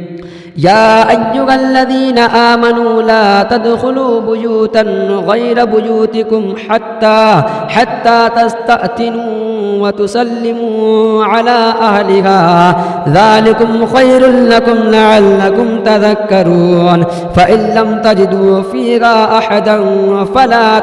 يا أيها الذين آمنوا لا تدخلوا بيوتا غير بيوتكم حتى تستأتنوا وتسلموا على أهلها ذلكم خير لكم لعلكم تذكرون فإن لم تجدوا فيها أحدا فلا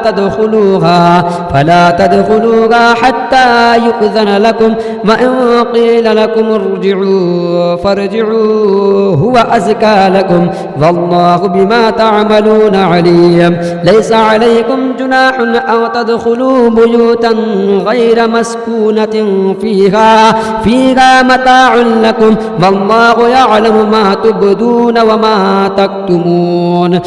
تدخلوها حتى يؤذن لكم وإن قيل لكم ارجعوا فارجعوا هو أزكى لكم والله بما تعملون عليم ليس عليكم جناح أو تدخلوا بيوتا غير مسكونة فيها متاع لكم والله يعلم ما تبدون وما تكتمون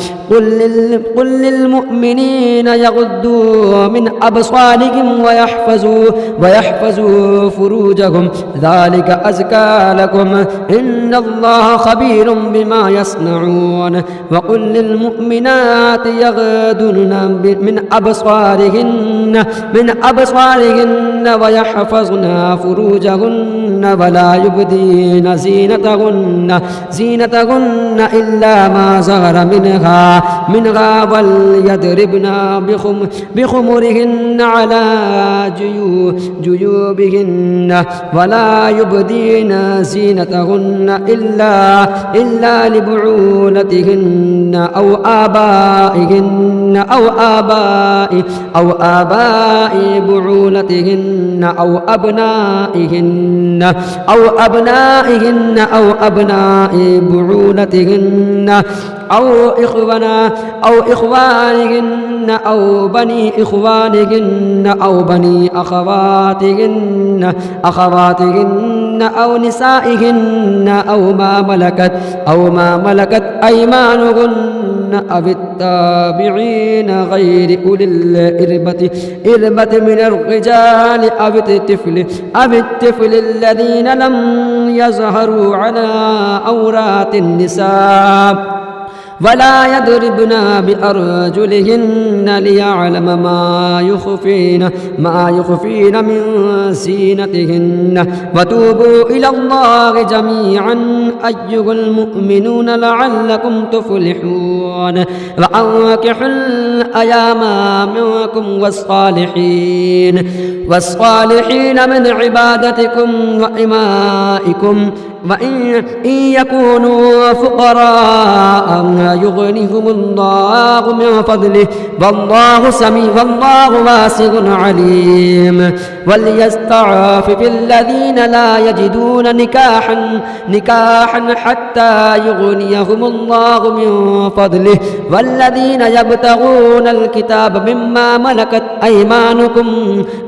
قل للمؤمنين يغضوا من أبصارهم ويحفظوا فروجهم ذلك أزكى لكم إن الله خبير بما يصنعون وقل للمؤمنات يغضن من أبصارهن ويحفظن فروجهن ولا يبدين زينتهن إلا ما ظهر منها وليضربن بخمرهن على جيوبهن ولا يبدين زينتهن إلا لبعولتهن أو آباء بعولتهن أو أبنائهن أو أبناء بعولتهن أو إخوانهن أو بني إخوانهن أو بني أخواتهن أو نسائهن أو ما ملكت أيمانهن أو التابعين غير أولي الإربة من الرجال أو الطفل الذين لم يظهروا على عورات النساء ولا يضربن بأرجلهن ليعلم ما يخفين من زينتهن وتوبوا إلى الله جميعا أيها المؤمنون لعلكم تفلحون وأنكحوا الأيام منكم والصالحين من عبادتكم وإمائكم وإن يكونوا فقراء يغنيهم الله من فضله والله واسع عليم وليستعفف الذين لا يجدون نكاحا حتى يغنيهم الله من فضله والذين يبتغون الكتاب مما ملكت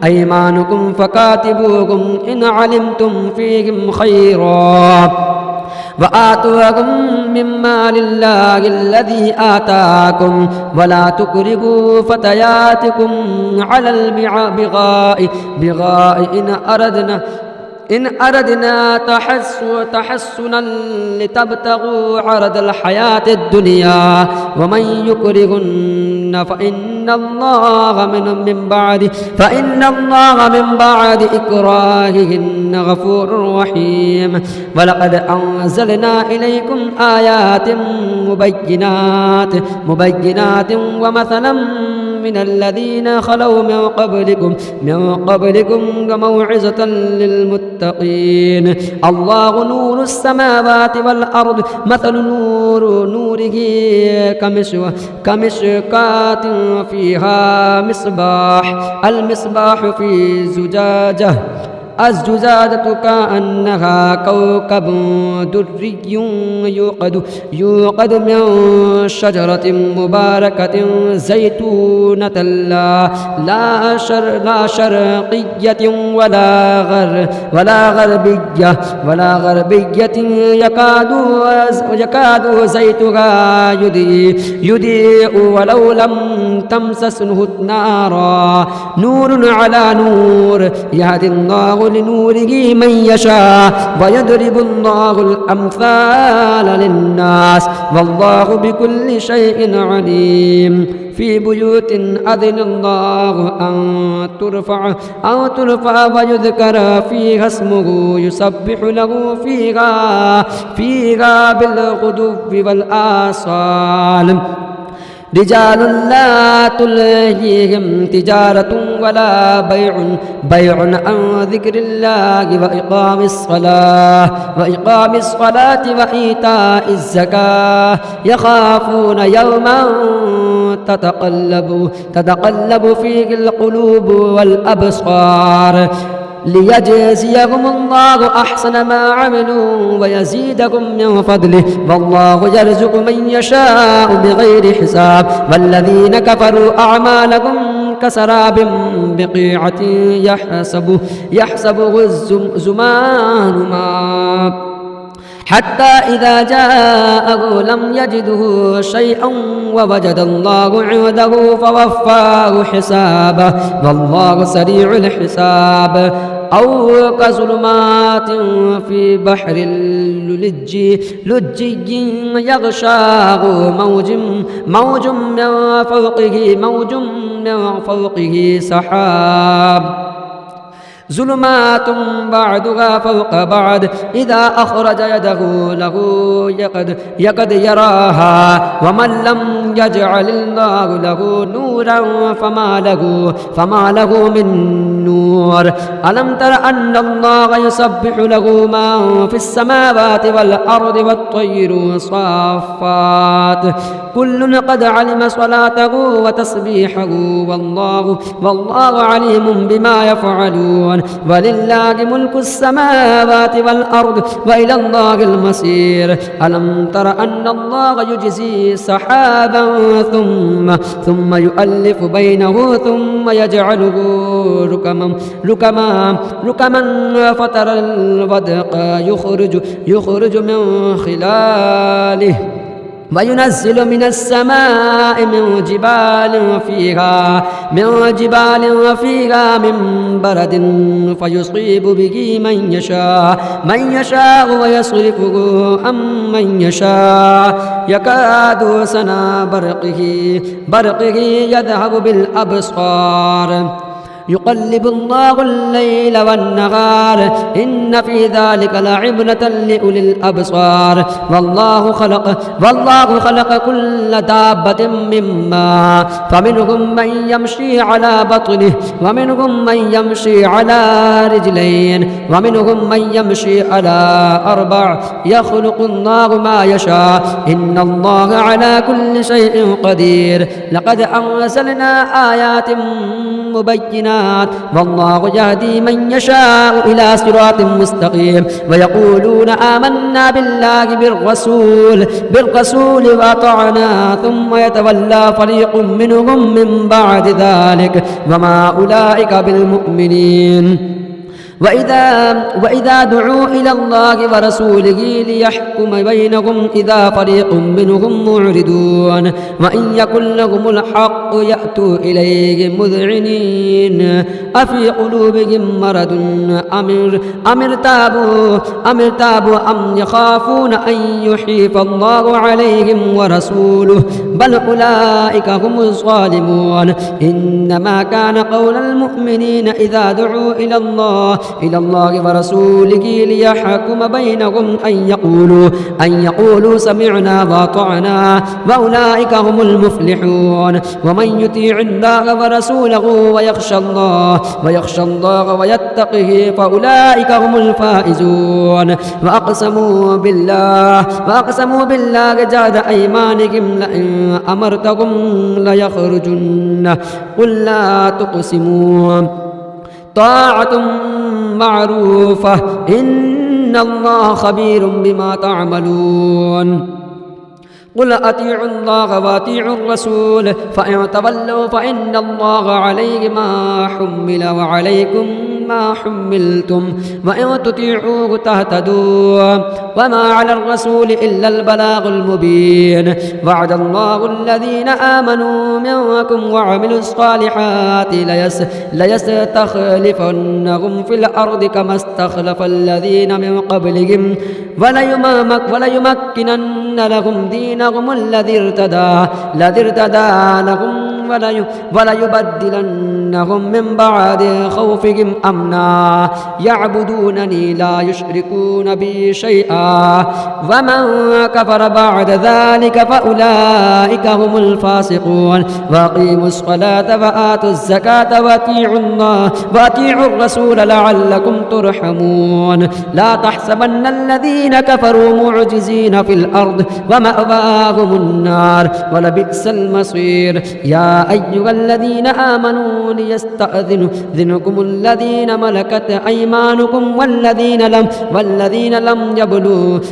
أيمانكم فكاتبوهم إن علمتم فيهم خيرا وآتوكم مما لله الذي آتاكم ولا تكرهوا فتياتكم على البغاء إن أردنا تحسنا لتبتغوا عرض الحياة الدنيا ومن يكرهن فإن الله من بعد إكراههن غفور رحيم. ولقد أنزلنا إليكم آيات مبينات ومثلا من الذين خلوا من قبلكم وموعظة للمتقين. الله نور السماوات والأرض مثل نوره كمشكاة فيها مصباح. المصباح في زجاجة الزجاجة كأنها كوكب دري يوقد من شجرة مباركة زيتونة لا شرقية ولا غربية يكاد زيتها يضيء ولو لم تمسسه نارا. نور على نور يهدي الله لنوره من يشاء ويضرب الله الأمثال للناس والله بكل شيء عليم. في بيوت أذن الله أن ترفع ويذكر فيها اسمه يسبح له فيها بالغدو والآصال. رجال لا تلهيهم تجارة ولا بيع عن ذكر الله وإقام الصلاة وإيتاء الزكاة يخافون يوما تتقلب فيه القلوب والأبصار ليجزيهم الله أحسن ما عملوا ويزيدهم من فضله والله يرزق من يشاء بغير حساب. والذين كفروا أعمالهم كسراب بقيعة يحسبه الزمان ماء حتى إذا جاءه لم يجده شيئا ووجد الله عنده فوفاه حسابه والله سريع الحساب. أو كظلمات في بحر لجي يغشاه موج من فوقه سحاب ظلمات بعدها فوق بعد إذا أخرج يده له يقد يراها ومن لم يجعل الله له نورا فما له من نور. ألم تر أن الله يسبح له ما في السماوات والأرض والطير صافات كل قد علم صلاته وتسبيحه والله عليم بما يفعلون. ولله ملك السماوات والأرض وإلى الله المصير. ألم تر أن الله يجزي سحابا ثم يؤلف بينه ثم يجعله ركما فترى الودق يخرج من خلاله وينزل من السماء من جبال فيها من برد فيصيب به من يشاء ويصرفه عن من يشاء يكاد سنا برقه يذهب بالأبصار يقلب الله الليل والنهار إن في ذلك لعبرة لأولي الأبصار. والله خلق كل دابة مما فمنهم من يمشي على بطنه ومنهم من يمشي على رجلين ومنهم من يمشي على أربع يخلق الله ما يشاء إن الله على كل شيء قدير. لقد أنزلنا آيات مبينات والله يهدي من يشاء إلى صراط مستقيم. ويقولون آمنا بالله بالرسول وأطعنا ثم يتولى فريق منهم من بعد ذلك وما أولئك بالمؤمنين. وإذا دعوا إلى الله ورسوله ليحكم بينهم إذا فريق منهم معرضون وإن يكن لهم الحق يأتوا إليه مذعنين أفي قلوبهم مرض أم ارتابوا أم يخافون أن يحيف الله عليهم ورسوله بل أولئك هم الظالمون إنما كان قول المؤمنين إذا دعوا إلى الله ورسوله ليحكم بينهم أن يقولوا سمعنا وأطعنا وأولئك هم المفلحون ومن يطيع الله ورسوله ويخشى الله ويتقه فأولئك هم الفائزون وأقسموا بالله جهد أيمانهم لئن أمرتهم ليخرجن قل لا تقسموا طاعة معروفة إن الله خبير بما تعملون قل أطيعوا الله وأطيعوا الرسول فإن تولوا فإن الله عليه ما حمل وعليكم ما حملتم وإن تطيعوه تهتدوا وما على الرسول إلا البلاغ المبين وعد الله الذين آمنوا منكم وعملوا الصالحات ليستخلفنهم في الأرض كما استخلف الذين من قبلهم وليمكنن لهم دينهم الذي ارتدى لهم وليبدلنهم من بعد خوفهم أمنا يعبدونني لا يشركون بي شيئا ومن كفر بعد ذلك فأولئك هم الفاسقون وأقيموا الصلاة وآتوا الزكاة وأطيعوا الرسول لعلكم ترحمون لا تحسبن الذين كفروا معجزين في الأرض ومأواهم النار ولبئس المصير يا أيها الذين آمنوا ليستأذنكم الذين ملكت أيمانكم والذين لم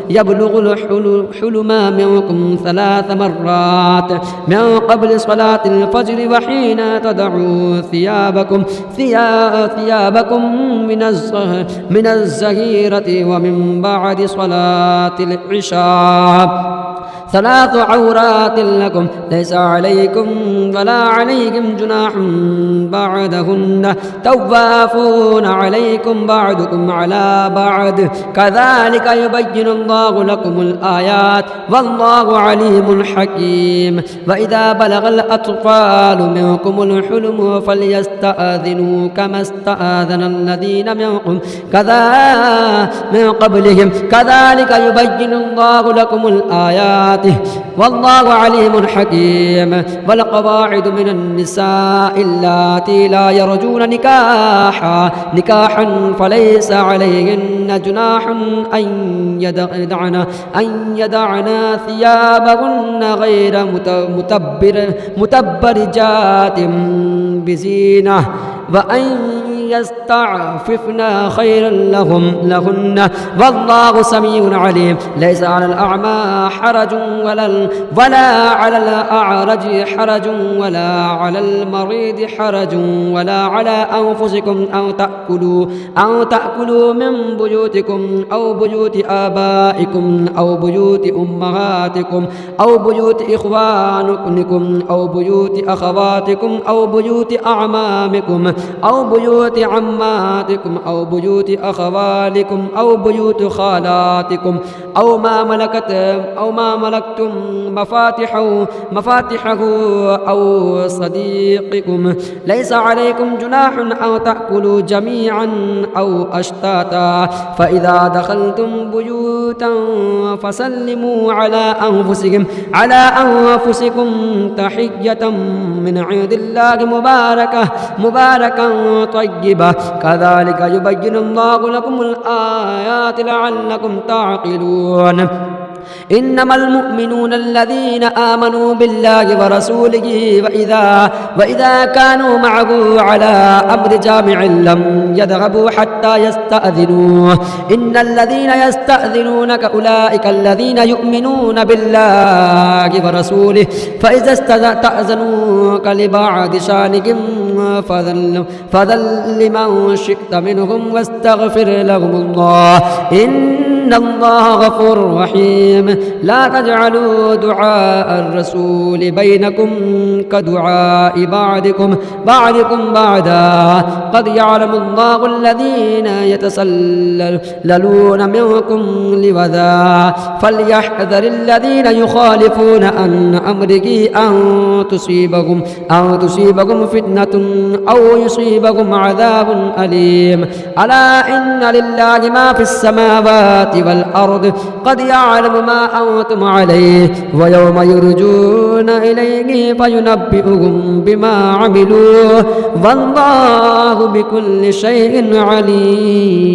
يبلغوا الحلم منكم 3 مرات من قبل صلاة الفجر وحين تضعوا ثيابكم من الزهيرة ومن بعد صلاة العشاء 3 عورات لكم ليس عليكم ولا عليهم جناح بعدهن توافون عليكم بعضكم على بعض كذلك يبين الله لكم الآيات والله عليم حكيم وإذا بلغ الأطفال منكم الحلم فليستأذنوا كما استأذن الذين منكم من قبلهم كذلك يبين الله لكم الآيات والله عليم حكيم والقواعد من النساء اللاتي لا يرجون نكاحا فليس عليهن جناح أن يدعن ثيابهن غير متبرجات بزينة وأن يستعففن خيرا لهن والله سميع عليم ليس على الأعمى حرج ولا على الأعرج حرج ولا على المريض حرج ولا على أنفسكم أو تأكلوا من بيوتكم أو بيوت آبائكم أو بيوت أمهاتكم أو بيوت إخوانكم أو بيوت أخواتكم أو بيوت أعمامكم أو بيوت عماتكم أو بيوت أخوالكم أو بيوت خالاتكم أو ما ملكتم مفاتحه أو صديقكم ليس عليكم جناح أو تأكلوا جميعا أو أشتاتا فإذا دخلتم بيوتا فسلموا على أنفسكم تحية من عند الله مباركة طيبة كذلك يبين الله لكم الآيات لعلكم تعقلون إنما المؤمنون الذين آمنوا بالله ورسوله وإذا كانوا معه على أمر جامع لم يذهبوا حتى يستأذنوه إن الذين يستأذنونك أولئك الذين يؤمنون بالله ورسوله فإذا استأذنوك لبعض شأنهم فذل لمن شئت منهم واستغفر لهم الله إن الله غفور رحيم لا تجعلوا دعاء الرسول بينكم كدعاء بعضكم بعدا قد يعلم الله الذين يتسللون منكم لوذا فليحذر الذين يخالفون عن أمره أن تصيبهم فتنة أو يصيبهم عذاب أليم ألا إن لله ما في السماوات والأرض قد يعلم ما أنتم عليه ويوم يرجون إليه فينبئهم بما عملوا والله بكل شيء عليم